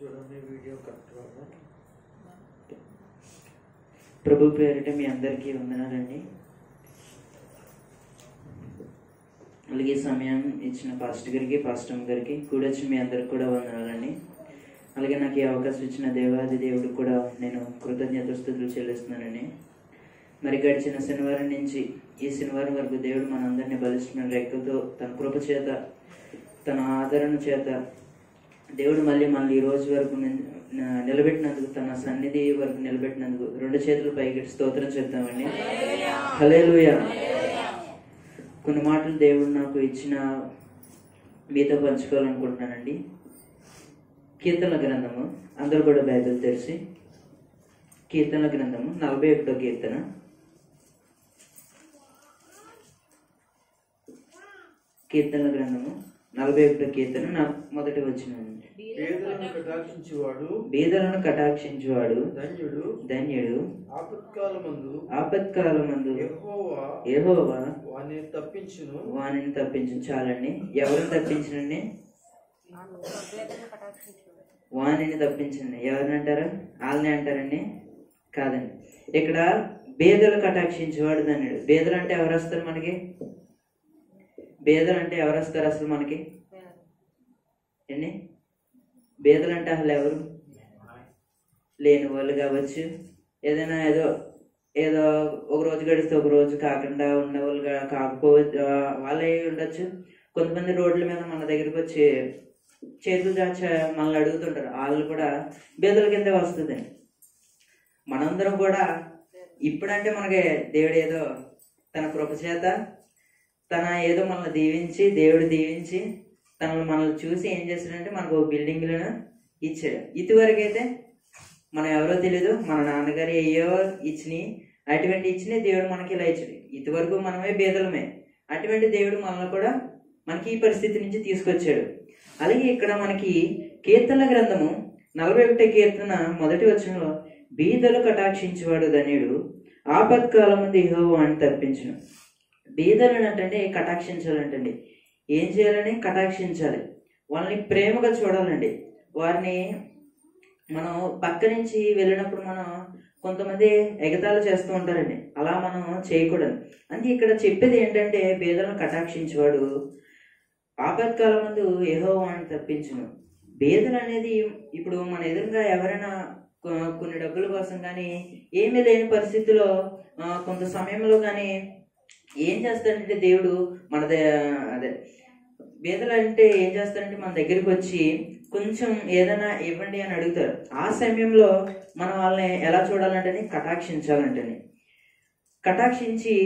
చూడండి వీడియో కరెక్ట్గా ఉందా? ప్రభు పేరిట మీ అందరికీ వందనాలండి. అలాగే సమయం ఇచ్చిన పాస్టర్ గారికి, పాస్టర్ గారికి కూడా వచ్చిన మీ అందరికి కూడా వందనాలండి. అలాగే నాకు ఈ అవకాశం ఇచ్చిన దేవాది దేవుడికి కూడా నేను కృతజ్ఞతాస్తుతులు చెల్లిస్తున్నానండి. మరి గడిచిన శనివారం నుంచి ఈ శనివారం వరకు దేవుడు మనందరినీ బలిష్టమైన రెక్కలతో తన కృప చేత, తన ఆదరణ చేత దేవుడు మళ్ళీ ఈ రోజు వరకు నిలబెట్టినందుకు, తన సన్నిధి వరకు నిలబెట్టినందుకు రెండు చేతులు పైకి స్తోత్రం చేద్దామండి. హల్లెలూయా. కొన్ని మాటలు దేవుడు నాకు ఇచ్చిన మీతో పంచుకోవాలనుకుంటున్నానండి. కీర్తనల గ్రంథము, అందరూ కూడా బైబిల్ తెరిచి కీర్తనల గ్రంథము 41వ కీర్తన. కీర్తనల గ్రంథము 41వ కీర్తన మొదటి వచనం. బీదలను కటాక్షించువాడు ధన్యుడు. ఆపత్కాలమందు యెహోవా వానిని తప్పించును. చాలండి. ఎవరిని తప్పించనండి? వానిని తప్పించండి. ఎవరిని అంటారా? వాళ్ళని అంటారండి? కాదండి. ఇక్కడ బీదలు కటాక్షించేవాడు ధన్యుడు. బీదలు అంటే ఎవరు వస్తారు మనకి? బీదలు అంటే ఎవరు వస్తారు అసలు మనకి? ఎన్ని బీదలు అంటే అసలు ఎవరు? లేని వాళ్ళు కావచ్చు, ఏదైనా ఏదో ఒక రోజు గడిస్తే ఒక రోజు కాకుండా ఉన్నవాళ్ళు కాకపోవచ్చు, వాళ్ళే ఉండొచ్చు. కొంతమంది రోడ్ల మీద మన దగ్గరికి వచ్చి చేతులు చాచ మనల్ని అడుగుతుంటారు. వాళ్ళు కూడా బీదల కింద వస్తుందండి. మనందరం కూడా ఇప్పుడంటే మనకి దేవుడు ఏదో తన కృప చేత, తన ఏదో మనల్ని దేవుడు దీవించి మనల్ని చూసి ఏం చేస్తాడంటే మనకు బిల్డింగ్లను ఇచ్చాడు. ఇదివరకు అయితే మనం ఎవరో తెలీదు, మన నాన్నగారు అయ్యో ఇచ్చినాయి, అటువంటి ఇచ్చినాయి దేవుడు మనకి ఇలా ఇచ్చాడు. ఇదివరకు మనమే బీదలమే. అటువంటి దేవుడు మనల్ని కూడా మనకి ఈ పరిస్థితి నుంచి తీసుకొచ్చాడు. అలాగే ఇక్కడ మనకి కీర్తనల గ్రంథము 41వ కీర్తన మొదటి వచనంలో బీదలు కటాక్షించేవాడు ధన్యుడు, ఆపత్కాలమందు యెహోవా వానిని తప్పించును. బీదలు అంటే కటాక్షించాలంటండి. ఏం చేయాలని? కటాక్షించాలి. వాళ్ళని ప్రేమగా చూడాలండి. వారిని మనం పక్క నుంచి వెళ్ళినప్పుడు మనం కొంతమంది ఎగతాళి చేస్తూ ఉంటారండి. అలా మనం చేయకూడదు. అంటే ఇక్కడ చెప్పేది ఏంటంటే బీదలను కటాక్షించేవాడు ఆపత్కాలమందు యెహోవా వానిని తప్పించును. బీదలు అనేది ఇప్పుడు మన ఎదురుగా ఎవరైనా కొన్ని డబ్బుల కోసం కానీ ఏమీ లేని పరిస్థితిలో కొంత సమయంలో కానీ ఏం చేస్తాడంటే దేవుడు బీదలు అంటే ఏం చేస్తారంటే మన దగ్గరికి వచ్చి కొంచెం ఏదైనా ఇవ్వండి అని అడుగుతారు. ఆ సమయంలో మనం వాళ్ళని ఎలా చూడాలంటే కటాక్షించాలంటని. కటాక్షించి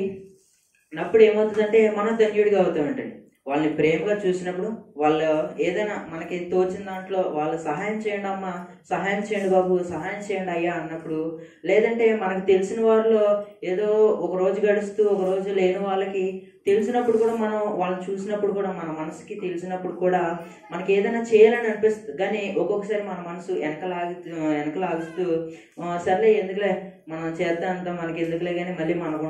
అప్పుడు ఏమవుతుందంటే మనం ధన్యుడిగా అవుతామంటండి. వాళ్ళని ప్రేమగా చూసినప్పుడు వాళ్ళు ఏదైనా మనకి తోచిన దాంట్లో వాళ్ళు సహాయం చేయండి అమ్మా, సహాయం చేయండి బాబు, సహాయం చేయండి అయ్యా అన్నప్పుడు, లేదంటే మనకు తెలిసిన వారిలో ఏదో ఒక రోజు గడుస్తూ ఒక రోజు లేని వాళ్ళకి తెలిసినప్పుడు కూడా మనం వాళ్ళని చూసినప్పుడు కూడా మన మనసుకి తెలిసినప్పుడు కూడా మనకి ఏదైనా చేయాలని అనిపిస్తుంది. కానీ ఒక్కొక్కసారి మన మనసు వెనకలాగుతూ సర్లే ఎందుకులే మనం చేద్దాం అంతా మనకి ఎందుకులే కానీ మళ్ళీ మనకు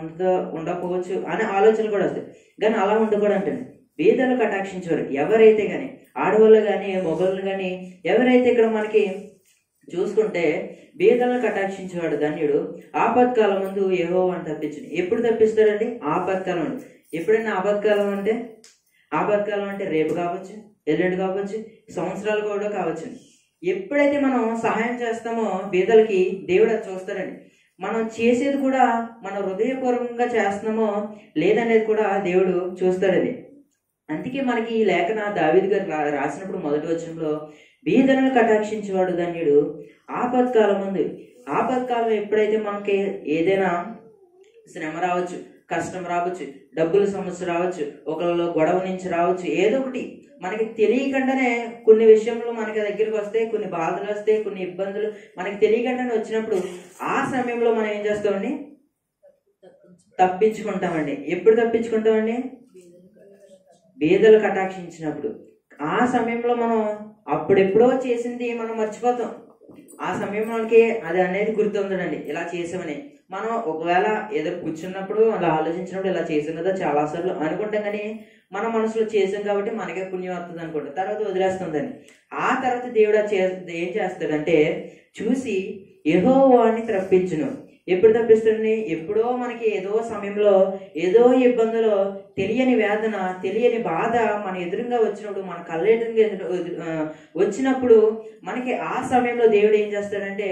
ఉండకపోవచ్చు అనే ఆలోచనలు కూడా వస్తాయి. కానీ అలా ఉండకూడదు అంటే బీదలు కటాక్షించేవారు ఎవరైతే కానీ, ఆడవాళ్ళు కానీ మగవాళ్ళు కానీ ఎవరైతే ఇక్కడ మనకి చూసుకుంటే బీదలను కటాక్షించేవాడు ధన్యుడు, ఆపత్కాలమందు యెహోవాను తప్పించును. ఎప్పుడు తప్పిస్తాడండి? ఆపత్కాలం. ఎప్పుడైనా ఆపత్కాలం అంటే రేపు కావచ్చు, ఎల్లుండి కావచ్చు, సంవత్సరాలు కూడా కావచ్చు. ఎప్పుడైతే మనం సహాయం చేస్తామో బీదలకి దేవుడు అది చూస్తాడండి. మనం చేసేది కూడా మన హృదయపూర్వకంగా చేస్తున్నామో లేదనేది కూడా దేవుడు చూస్తాడండి. అందుకే మనకి ఈ లేఖన దావీదు గారు రాసినప్పుడు మొదటి వచనంలో బీదలను కటాక్షించేవాడు ధన్యుడు, ఆపత్కాలం ఎప్పుడైతే మనకి ఏదైనా శ్రమ రావచ్చు, కష్టం రావచ్చు, డబ్బుల సమస్య రావచ్చు, ఒకళ్ళలో గొడవ నుంచి రావచ్చు, ఏదో ఒకటి మనకి తెలియకుండానే కొన్ని విషయంలో మనకి దగ్గరికి వస్తే, కొన్ని బాధలు వస్తే, కొన్ని ఇబ్బందులు మనకి తెలియకుండానే వచ్చినప్పుడు ఆ సమయంలో మనం ఏం చేస్తామండి? తప్పించుకుంటామండి. ఎప్పుడు తప్పించుకుంటామండి? బీదలు కటాక్షించినప్పుడు. ఆ సమయంలో మనం అప్పుడెప్పుడో చేసింది మనం మర్చిపోతాం. ఆ సమయంలో మనకి అది అనేది గుర్తుండదండి. ఇలా చేసామని మనం ఒకవేళ ఏదో కూర్చున్నప్పుడు అలా ఆలోచించినప్పుడు ఇలా చేసాం కదా చాలాసార్లు అనుకుంటాం, కానీ మన మనసులో చేసాం కాబట్టి మనకే పుణ్యం వస్తుంది అనుకుంటాం, తర్వాత వదిలేస్తుందని. ఆ తర్వాత దేవుడు ఏం చేస్తాడంటే చూసి యెహోవాని తప్పించును. ఎప్పుడు తప్పిస్తాడని? ఎప్పుడో మనకి ఏదో సమయంలో ఏదో ఇబ్బందులో తెలియని వేదన, తెలియని బాధ మన ఎదురుగా వచ్చినప్పుడు, మన కళ్ళెదురుగా వచ్చినప్పుడు మనకి ఆ సమయంలో దేవుడు ఏం చేస్తాడంటే,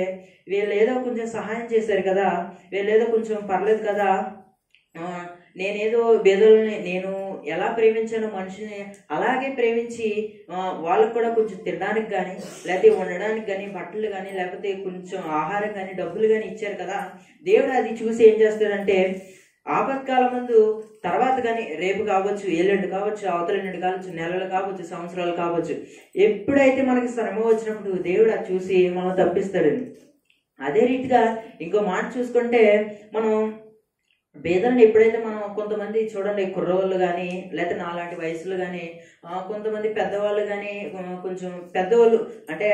వీళ్ళు ఏదో కొంచెం సహాయం చేశారు కదా, వీళ్ళు ఏదో కొంచెం పర్లేదు కదా, నేనేదో బేదోళ్ళని నేను ఎలా ప్రేమించాను మనిషిని అలాగే ప్రేమించి వాళ్ళకు కూడా కొంచెం తినడానికి కానీ, లేకపోతే ఉండడానికి కానీ, బట్టలు కానీ, లేకపోతే కొంచెం ఆహారం కానీ, డబ్బులు కానీ ఇచ్చారు కదా, దేవుడు అది చూసి ఏం చేస్తాడంటే ఆపత్కాల ముందు తర్వాత కానీ, రేపు కావచ్చు, ఎల్లుండి కావచ్చు, అవతల నుండి కావచ్చు, నెలలు కావచ్చు, సంవత్సరాలు కావచ్చు, ఎప్పుడైతే మనకి శ్రమ వచ్చినప్పుడు దేవుడు అది చూసి మనం తప్పిస్తాడండి. అదే రీతిగా ఇంకో మాట చూసుకుంటే, మనం బేదలను ఎప్పుడైతే మనం కొంతమంది చూడండి, కుర్రవాళ్ళు కానీ, లేకపోతే నాలాంటి వయసులో కానీ, కొంతమంది పెద్దవాళ్ళు కానీ, కొంచెం పెద్దవాళ్ళు అంటే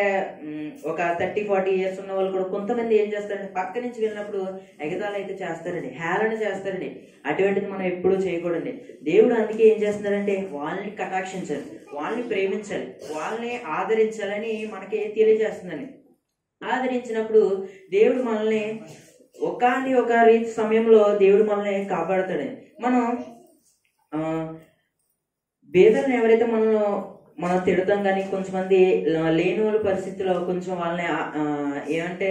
ఒక 30-40 ఇయర్స్ ఉన్న వాళ్ళు కూడా కొంతమంది ఏం చేస్తారంటే పక్క నుంచి వెళ్ళినప్పుడు ఎగతాళి అయితే చేస్తారండి, హేళన చేస్తారండి. అటువంటిది మనం ఎప్పుడూ చేయకూడదండి. దేవుడు అందుకే ఏం చేస్తున్నాడంటే వాళ్ళని కటాక్షించాలి, వాళ్ళని ప్రేమించాలి, వాళ్ళని ఆదరించాలని మనకి తెలియజేస్తుందండి. ఆదరించినప్పుడు దేవుడు మనల్ని ఒక రీతి సమయంలో దేవుడు మనల్ని కాపాడుతాడు. మనం బేదలను ఎవరైతే మనం తిడతాం కానీ, కొంచెంమంది లేని వాళ్ళ పరిస్థితిలో కొంచెం వాళ్ళని ఏమంటే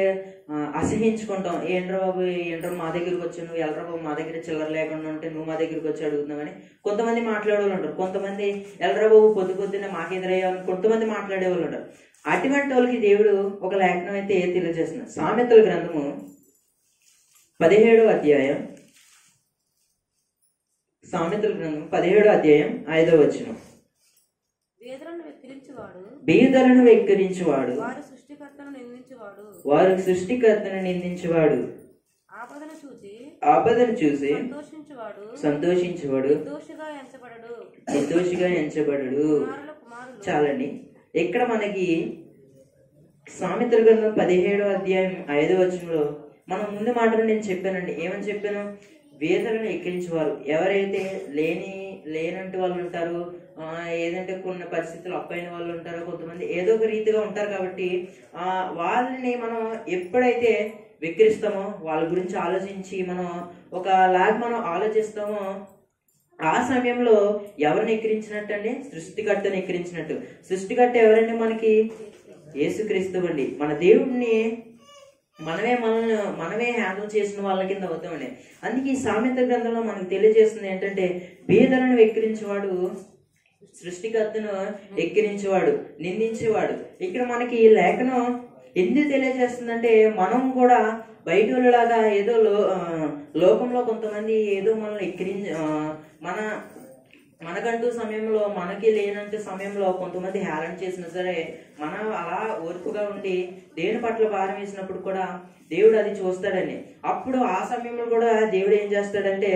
అసహించుకుంటాం. ఏంట్రా బాబు, ఏంట్రా మా దగ్గరికి వచ్చి నువ్వు ఎల్లరా బాబు, మా దగ్గర చిల్లర లేకుండా ఉంటే నువ్వు మా దగ్గరికి వచ్చి అడుగుతున్నావు అని కొంతమంది మాట్లాడేవాళ్ళు ఉంటారు. కొంతమంది ఎల్లరా బాబు పొద్దున్న మాకెదురయ్యాలని కొంతమంది మాట్లాడేవాళ్ళు ఉంటారు. అటువంటి వాళ్ళకి దేవుడు ఒక లేఖనం అయితే తెలియజేస్తున్నారు. సామెతల గ్రంథము 17వ అధ్యాయం, సామెతల గ్రంథం 17వ అధ్యాయం 5వ వచనం. బీదలను వెక్కిరించువాడు వారి సృష్టికర్తను నిందించువాడు ఆపదను చూసి సంతోషించువాడు నిర్దోషిగా ఎంచబడడు. చాలండి. ఇక్కడ మనకి సామెతల గ్రంథం 17వ అధ్యాయం 5వ వచనంలో మనం ముందు మాటలు నేను చెప్పానండి. ఏమని చెప్పాను? బీదలను ఎక్కిరించేవారు ఎవరైతే లేనంటి వాళ్ళు ఉంటారు, ఏదంటే కొన్ని పరిస్థితులు అప్పైన వాళ్ళు ఉంటారు, కొంతమంది ఏదో ఒక రీతిగా ఉంటారు. కాబట్టి వాళ్ళని మనం ఎప్పుడైతే వెక్కిరిస్తామో, వాళ్ళ గురించి ఆలోచించి మనం ఒకలాగా మనం ఆలోచిస్తామో, ఆ సమయంలో ఎవరిని ఎక్కిరించినట్టు అండి? సృష్టికర్తను ఎక్కిరించినట్టు. సృష్టికర్త ఎవరండి? మనకి యేసుక్రీస్తు అండి. మన దేవుడిని మనమే హ్యాండిల్ చేసిన వాళ్ళ కింద అవుతామండి. అందుకే ఈ సామెత గ్రంథంలో మనకు తెలియజేస్తుంది ఏంటంటే, బీదలను వెక్కిరించేవాడు సృష్టికర్తను ఎక్కిరించేవాడు, నిందించేవాడు. ఇక్కడ మనకి ఈ లేఖనం ఎందుకు తెలియజేస్తుందంటే, మనం కూడా బయట వాళ్ళలాగా ఏదో లోకంలో కొంతమంది ఏదో మనల్ని మనకంటూ సమయంలో, మనకి లేనంటే సమయంలో కొంతమంది హేళన చేసినా సరే మనం అలా ఓర్పుగా ఉండి దేని పట్ల భారం వేసినప్పుడు కూడా దేవుడు అది చూస్తాడని. అప్పుడు ఆ సమయంలో కూడా దేవుడు ఏం చేస్తాడంటే,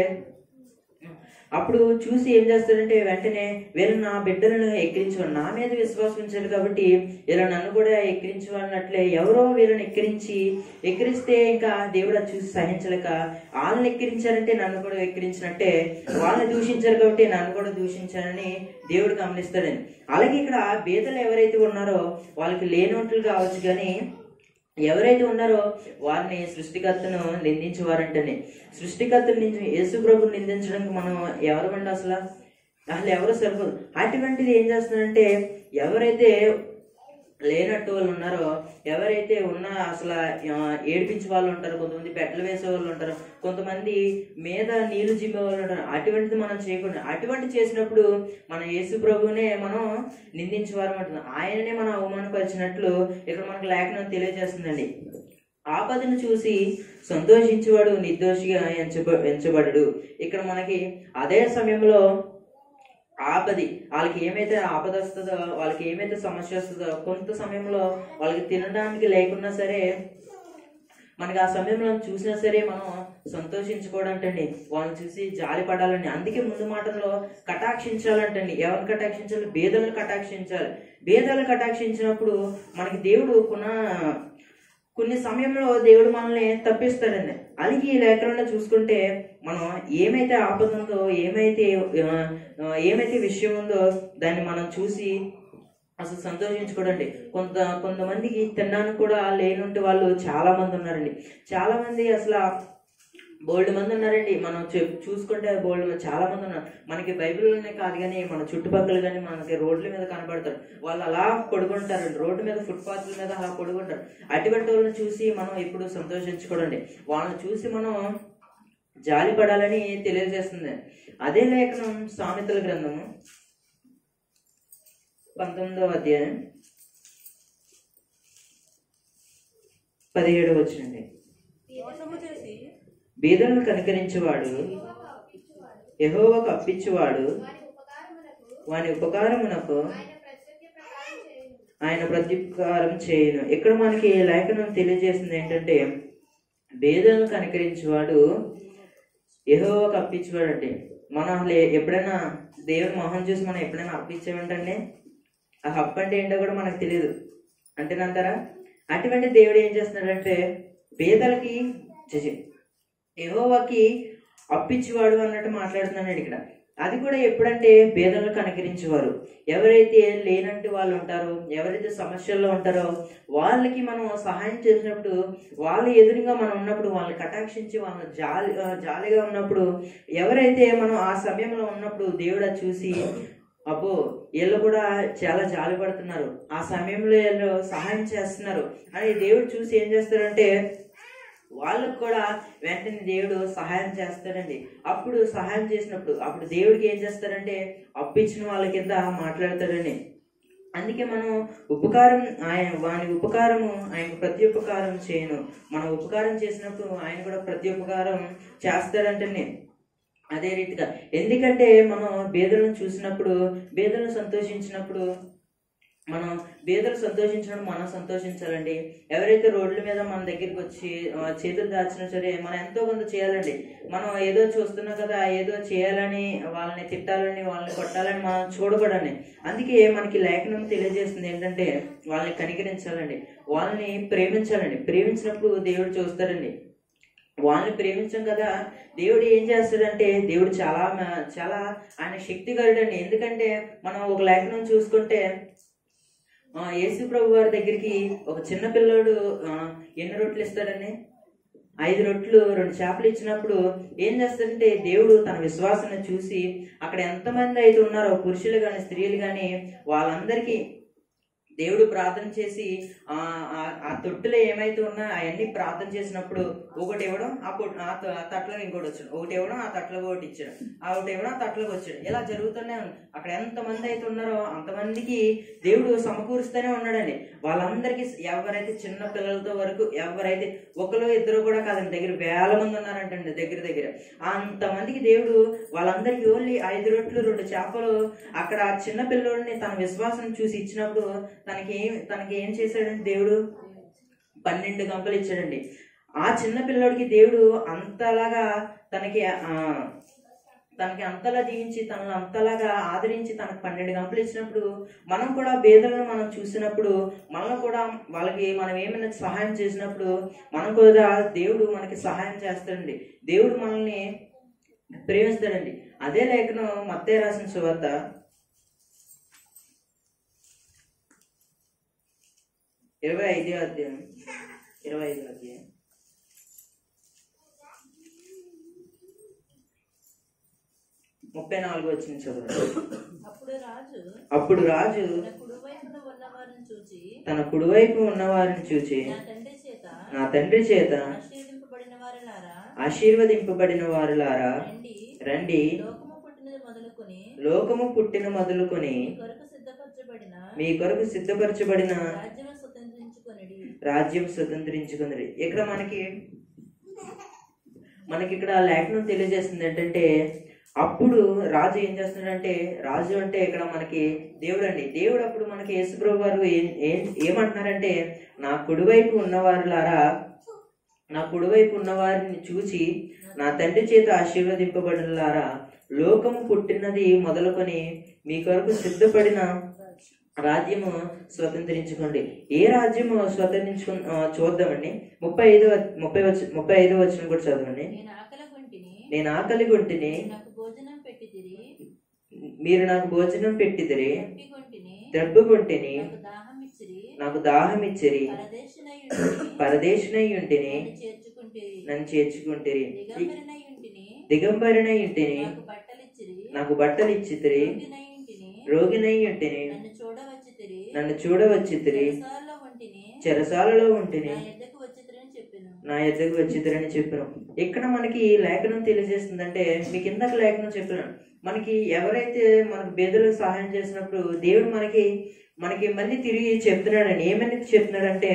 అప్పుడు చూసి ఏం చేస్తాడంటే వెంటనే వీళ్ళు నా బిడ్డలను ఎక్కిరించేవాడు, నా మీద విశ్వాసం ఉంచారు కాబట్టి వీళ్ళు నన్ను కూడా ఎక్కిరించేవాడినట్లే ఎవరో వీళ్ళని ఎక్కిరిస్తే ఇంకా దేవుడు అది చూసి సహించలేక వాళ్ళని ఎక్కిరించారంటే నన్ను కూడా ఎక్కిరించినట్టే, వాళ్ళని దూషించారు కాబట్టి నన్ను కూడా దూషించారని దేవుడు గమనిస్తాడని. అలాగే ఇక్కడ బీదలు ఎవరైతే ఉన్నారో వాళ్ళకి లేనోట్లు కావచ్చు, కానీ ఎవరైతే ఉన్నారో వారిని సృష్టికర్తను నిందించేవారంటనే. సృష్టికర్తను యేసు ప్రభుని నిందించడానికి మనం ఎవరమండి? అసలు ఎవరు సరిపోదు. అటువంటిది ఏం చేస్తున్నారంటే, ఎవరైతే లేనట్టు వాళ్ళు ఉన్నారో, ఎవరైతే అసలు ఏడిపించే వాళ్ళు ఉంటారు, కొంతమంది బెట్టలు వేసే వాళ్ళు ఉంటారు, కొంతమంది మీద నీళ్లు జిమ్మే వాళ్ళు ఉంటారు. అటువంటిది మనం చేయకూడదు. అటువంటి చేసినప్పుడు మన యేసు ప్రభువునే మనం నిందించేవారు అంటున్నాం, ఆయననే మనం అవమానపరిచినట్లు ఇక్కడ మనకు లేఖనం తెలియజేస్తుందండి. ఆపదను చూసి సంతోషించేవాడు నిర్దోషిగా ఎంచబడడు. ఇక్కడ మనకి అదే సమయంలో వాళ్ళకి ఏమైతే ఆపద వస్తుందో, వాళ్ళకి ఏమైతే సమస్య వస్తుందో, కొంత సమయంలో వాళ్ళకి తినడానికి లేకున్నా సరే మనకి ఆ సమయంలో చూసినా సరే మనం సంతోషించుకోవడంటండి, వాళ్ళని చూసి జాలి పడాలండి. అందుకే ముందు మాటల్లో కటాక్షించాలంటండి. ఎవరిని కటాక్షించాలి? బీదలను కటాక్షించాలి. బీదలను కటాక్షించినప్పుడు మనకి దేవుడు కొన్ని సమయంలో దేవుడు మనల్ని తప్పిస్తాడండి. అందుకే ఈ లేఖనంలో చూసుకుంటే మనం ఏమైతే ఆపద ఉందో, ఏమైతే విషయం ఉందో దాన్ని మనం చూసి అసలు సంతోషించుకోడండి. కొంతమందికి తినడానికి కూడా లేనుంటే వాళ్ళు చాలా మంది ఉన్నారండి. చాలా మంది అసలు బోల్డ్ మంది ఉన్నారండి. మనం చూసుకుంటే చాలా మంది ఉన్నారు. మనకి బైబిల్లోనే కాదు కానీ మన చుట్టుపక్కల కానీ మనకి రోడ్ల మీద కనబడతారు. వాళ్ళు అలా పడుకుంటారండి, రోడ్డు మీద, ఫుట్పాత్ల మీద అలా పడుకుంటారు. అటువంటి వాళ్ళని చూసి మనం ఎప్పుడు సంతోషించుకోడండి. వాళ్ళని చూసి మనం జాలి పడాలని తెలియజేస్తుంది. అదే లేఖనం సామెతల గ్రంథము 19వ అధ్యాయం 17వ వచనం. బీదలను కనికరించేవాడు, యెహోవాకు అప్పించువాడు వాని ఉపకారమునకు ఆయన ప్రత్యుపకారం చేయును. ఇక్కడ మనకి లేఖనం తెలియజేస్తుంది ఏంటంటే, బీదలను కనికరించేవాడు యెహోవాకు అప్పించేవాడు. అంటే మనం ఎప్పుడైనా దేవుని మొహం చూసి మనం ఎప్పుడైనా అప్పించామంటే ఆ హప్పు అంటే ఏంటో కూడా మనకు తెలియదు అంటేనంటారా? అటువంటి దేవుడు ఏం చేస్తున్నాడంటే బీదలకి యెహోవాకి అప్పించేవాడు అన్నట్టు మాట్లాడుతున్నాడు ఇక్కడ. అది కూడా ఎప్పుడంటే బీదలను కనికరించేవారు. ఎవరైతే లేనంటే వాళ్ళు ఉంటారో, ఎవరైతే సమస్యల్లో ఉంటారో వాళ్ళకి మనం సహాయం చేసినప్పుడు, వాళ్ళ ఎదురుగా మనం ఉన్నప్పుడు, వాళ్ళని కటాక్షించి వాళ్ళని జాలిగా ఉన్నప్పుడు, ఎవరైతే మనం ఆ సమయంలో ఉన్నప్పుడు దేవుడు చూసి అబ్బో వీళ్ళు కూడా చాలా జాలి పడుతున్నారు, ఆ సమయంలో వీళ్ళు సహాయం చేస్తున్నారు అని దేవుడు చూసి ఏం చేస్తారంటే వాళ్ళకు కూడా వెంటనే దేవుడు సహాయం చేస్తాడండి. అప్పుడు సహాయం చేసినప్పుడు అప్పుడు దేవుడికి ఏం చేస్తారంటే అప్పించిన వాళ్ళ కింద మాట్లాడతాడండి. అందుకే మనం వాని ఉపకారము ఆయన ప్రతి ఉపకారం చేయను. మనం ఉపకారం చేసినప్పుడు ఆయన కూడా ప్రతి ఉపకారం చేస్తాడంటే. అదే రీతిగా ఎందుకంటే మనం బీదలను చూసినప్పుడు, బీదలను సంతోషించినప్పుడు, మనం బీదలు సంతోషించినప్పుడు మనం సంతోషించాలండి. ఎవరైతే రోడ్ల మీద మన దగ్గరికి వచ్చి చేతులు దాచినా సరే మనం ఎంతో కొంత చేయాలండి. మనం ఏదో చూస్తున్నాం కదా, ఏదో చేయాలని, వాళ్ళని తిట్టాలని, వాళ్ళని కొట్టాలని మనం చూడకూడదండి. అందుకే మనకి లేఖనం తెలియజేస్తుంది ఏంటంటే వాళ్ళని కనికరించాలండి, వాళ్ళని ప్రేమించాలండి. ప్రేమించినప్పుడు దేవుడు చూస్తారండి. వాళ్ళని ప్రేమించాం కదా, దేవుడు ఏం చేస్తాడంటే దేవుడు చాలా చాలా ఆయన శక్తిగలుడండి. ఎందుకంటే మనం ఒక లేఖనం చూసుకుంటే యేసు ప్రభు వారి దగ్గరికి ఒక చిన్న పిల్లోడు ఎన్ని రొట్టెలు ఇస్తాడని 5 రొట్టెలు 2 చేపలు ఇచ్చినప్పుడు ఏం చేస్తాడంటే దేవుడు తన విశ్వాసాన్ని చూసి అక్కడ ఎంతమంది అయితే ఉన్నారో పురుషులు కానీ స్త్రీలు కానీ వాళ్ళందరికీ దేవుడు ప్రార్థన చేసి ఆ తొట్టులో ఏమైతే ఉన్నా అవన్నీ ప్రార్థన చేసినప్పుడు ఒకటి ఇవ్వడం, ఆ తట్లో ఇంకోటి వచ్చాడు, ఒకటి ఇవ్వడం, ఆ తట్లో ఒకటి ఇచ్చాడు, ఒకటి ఇవ్వడం, ఆ తట్లోకి వచ్చాడు. ఇలా జరుగుతూనే ఉంది. అక్కడ ఎంతమంది అయితే ఉన్నారో అంతమందికి దేవుడు సమకూరుస్తూనే ఉన్నాడండి. వాళ్ళందరికీ ఎవరైతే చిన్న పిల్లలతో వరకు ఎవరైతే ఒకరు ఇద్దరు కూడా కాదండి, దగ్గర వేల మంది ఉన్నారంటండి. దగ్గర అంతమందికి దేవుడు వాళ్ళందరికీ ఓన్లీ 5 రొట్టెలు 2 చేపలు అక్కడ ఆ చిన్న పిల్లోడిని తన విశ్వాసం చూసి ఇచ్చినప్పుడు తనకి ఏం చేశాడంటే దేవుడు 12 గంపలు ఇచ్చాడండి. ఆ చిన్న పిల్లోడికి దేవుడు అంతలాగా తనకి అంతలా దీవించి తనను అంతలాగా ఆదరించి తనకు 12 గంపలు ఇచ్చినప్పుడు మనం కూడా బీదలను మనం చూసినప్పుడు మనం కూడా వాళ్ళకి మనం ఏమైనా సహాయం చేసినప్పుడు మనం కూడా దేవుడు మనకి సహాయం చేస్తాడండి. దేవుడు మనల్ని ప్రేమిస్తాడండి. అదే లేఖనం మత్తయి రాసిన సువార్త 25వ అధ్యాయం 34 వచ్చిన చదువు. అప్పుడు రాజు తన కుడివైపు ఉన్నవారిని చూచి నా తండ్రి చేత ఆశీర్వదింపబడిన వారులారా రండి, లోకము పుట్టిన మొదలుకొని మీ కొరకు సిద్ధపరచబడిన రాజ్యం స్వతంత్రించుకున్నది. ఇక్కడ మనకి ఇక్కడ లేఖనం తెలియజేస్తుంది ఏంటంటే అప్పుడు రాజు ఏం చేస్తున్నాడంటే, రాజు అంటే ఇక్కడ మనకి దేవుడు అండి. దేవుడు అప్పుడు మనకి యేసుప్రభు వారు ఏమంటున్నారంటే నా కుడివైపు ఉన్నవారిని చూచి నా తండ్రి చేత ఆశీర్వదింపబడినలారా లోకము పుట్టినది మొదలుకొని మీ కొరకు సిద్ధపడిన రాజ్యము స్వతంత్రించుకోండి. ఏ రాజ్యము చూద్దామండి. 35 వచనం కూడా చదవండి. నేను ఆకలి గుంటిని, మీరు నాకు భోజనం పెట్టిదిరి, దప్పుకొంటిని, నాకు దాహం ఇచ్చిరి, పరదేశినై ఉంటిని, నన్ను చేర్చుకుంటిరి, దిగంబరినై ఉంటిని, నాకు బట్టలు ఇచ్చితిరి, రోగినై ఉంటిని, నన్ను చూడవచ్చితిరి, చెరసాలలో ఉంటిని, నా ఎద్దకు వచ్చిద్దరని చెప్పాను. ఇక్కడ మనకి లేఖనం తెలియజేస్తుందంటే, మీకు ఇందాక లేఖనం చెప్పాను, మనకి ఎవరైతే మనకు బేదలకు సహాయం చేసినప్పుడు దేవుడు మనకి మళ్ళీ తిరిగి చెప్తున్నాడని. ఏమని చెప్తున్నాడంటే,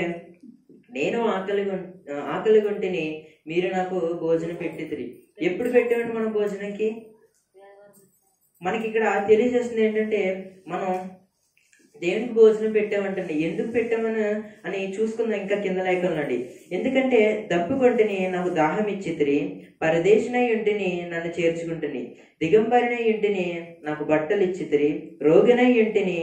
నేను ఆకలి గుంటిని, మీరు నాకు భోజనం పెట్టిద్రి. ఎప్పుడు పెట్టామండి మనం భోజనంకి? మనకి ఇక్కడ తెలియజేస్తుంది ఏంటంటే, మనం దేవునికి భోజనం పెట్టామంటండి. ఎందుకు పెట్టామని చూసుకుందాం ఇంకా కింద లేఖనంలో అండి. ఎందుకంటే దప్పుకొంటిని, నాకు దాహం ఇచ్చితిరి, పరదేశినై ఉంటిని, నన్ను చేర్చుకుంటుని, దిగంబరినై ఉంటిని, నాకు బట్టలు ఇచ్చితిరి, రోగినై ఉంటిని,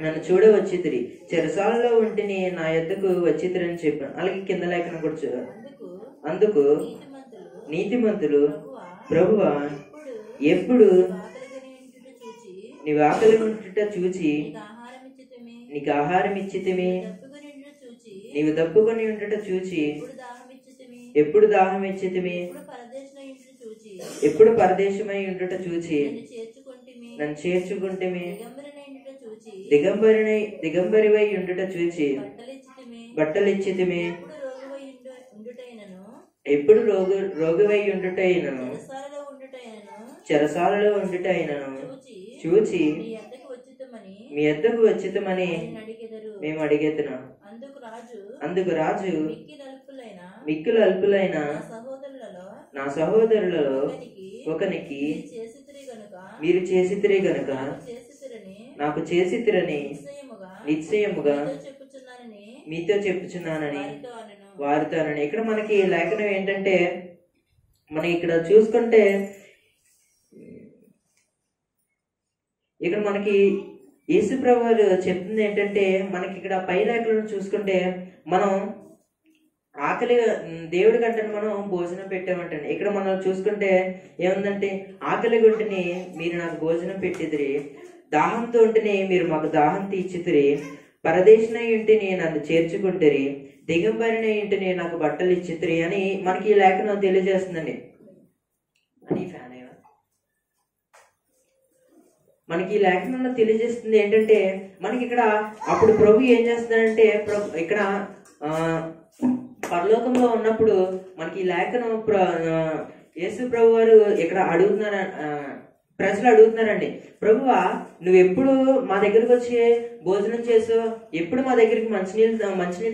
నన్ను చూడవచ్చితిరి, చెరసాలలో ఉంటిని, నా యొద్దకు వచ్చితిరి అని చెప్పాను. అలాగే కింద లేఖనం కూడా చూడాలి. అందుకు నీతిమంతులు, ప్రభువా, ఎప్పుడు నీవు ఆకలి ఉంటుట చూచి నీకు ఆహారం ఇచ్చితిమి, నీవు దప్పుకొని ఉండుట చూచి ఎప్పుడు దాహం ఇచ్చితిమి, ఎప్పుడు పరదేశమై ఉండుట చూచి నన్ను చేర్చుకుంటిమి, దిగంబరివై ఉండుట చూచి బట్టలు ఇచ్చితిమి, ఎప్పుడు రోగివై ఉండుటైనను, చెరసాలలో ఉండుటైనను చూచి మీ ఎద్దకు వచ్చితమని మేము అడిగెత్తున్నాం. అందుకు రాజు మిక్కిలి అల్పులైన నా సహోదరులలో ఒకనికి మీరు చేసితిరి గనుక నాకు చేసితిరని నిశ్చయముగా మీతో చెప్పుచున్నానని వారితో అనని. ఇక్కడ మనకి లేఖనం ఏంటంటే, మనం ఇక్కడ చూసుకుంటే ఇక్కడ మనకి యేసు ప్రభువు వారు చెప్తుంది ఏంటంటే, మనకి ఇక్కడ పై లేఖలను చూసుకుంటే మనం ఆకలి దేవుడి కంటే మనం భోజనం పెట్టామంటండి. ఇక్కడ మనం చూసుకుంటే ఏముందంటే, ఆకలి గుంటిని మీరు నాకు భోజనం పెట్టిదిరి, దాహంతో ఉంటేనే మీరు మాకు దాహం తీర్చితిరి, పరదేశినై ఇంటిని నన్ను చేర్చుకుంటారు, దిగంబరినై ఇంటిని నాకు బట్టలు ఇచ్చితిరి అని మనకి ఈ లేఖనం తెలియజేస్తుందండి. అని ఫ్యాన్ మనకి ఈ లేఖనంలో తెలియజేస్తుంది ఏంటంటే, మనకి ఇక్కడ అప్పుడు ప్రభు ఏం చేస్తున్నాడంటే, ఇక్కడ పరలోకంలో ఉన్నప్పుడు మనకి ఈ లేఖనం యేసు ప్రభు వారు ఇక్కడ ప్రజలు అడుగుతున్నారండి, ప్రభువా నువ్వు ఎప్పుడు మా దగ్గరకు వచ్చి భోజనం చేసు, ఎప్పుడు మా దగ్గరికి మంచినీళ్ళు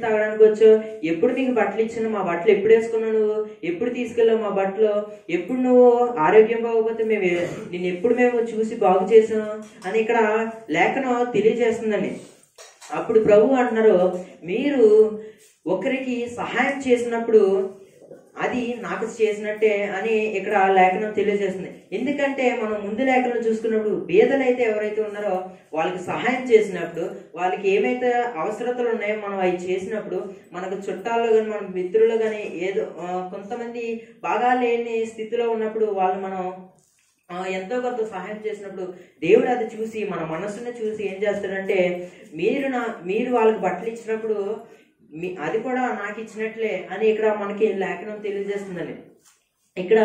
తాగడానికి వచ్చావు, ఎప్పుడు నీకు బట్టలు ఇచ్చాను, మా బట్టలు ఎప్పుడు వేసుకున్నావు, నువ్వు ఎప్పుడు తీసుకెళ్ళావు మా బట్టలు, ఎప్పుడు నువ్వు ఆరోగ్యం బాగోకపోతే నిన్ను ఎప్పుడు మేము చూసి బాగు చేసాం అని ఇక్కడ లేఖనం తెలియజేస్తుందండి. అప్పుడు ప్రభు అంటున్నారు, మీరు ఒకరికి సహాయం చేసినప్పుడు అది నాకు చేసినట్టే అని ఇక్కడ లేఖనం తెలియజేస్తుంది. ఎందుకంటే మనం ముందు లేఖనం చూసుకున్నప్పుడు బీదలైతే ఎవరైతే ఉన్నారో వాళ్ళకి సహాయం చేసినప్పుడు, వాళ్ళకి ఏమైతే అవసరతలు ఉన్నాయో మనం అవి చేసినప్పుడు, మనకు చుట్టాల్లో కానీ మన మిత్రులు కానీ ఏదో కొంతమంది బాగా లేని స్థితిలో ఉన్నప్పుడు వాళ్ళు మనం ఎంతో కొంత సహాయం చేసినప్పుడు దేవుడు అది చూసి మన మనసుని చూసి ఏం చేస్తాడంటే, మీరు వాళ్ళకి బట్టలు ఇచ్చినప్పుడు అది కూడా నాకు ఇచ్చినట్లే అని ఇక్కడ మనకి లేఖనం తెలియజేస్తుందండి. ఇక్కడ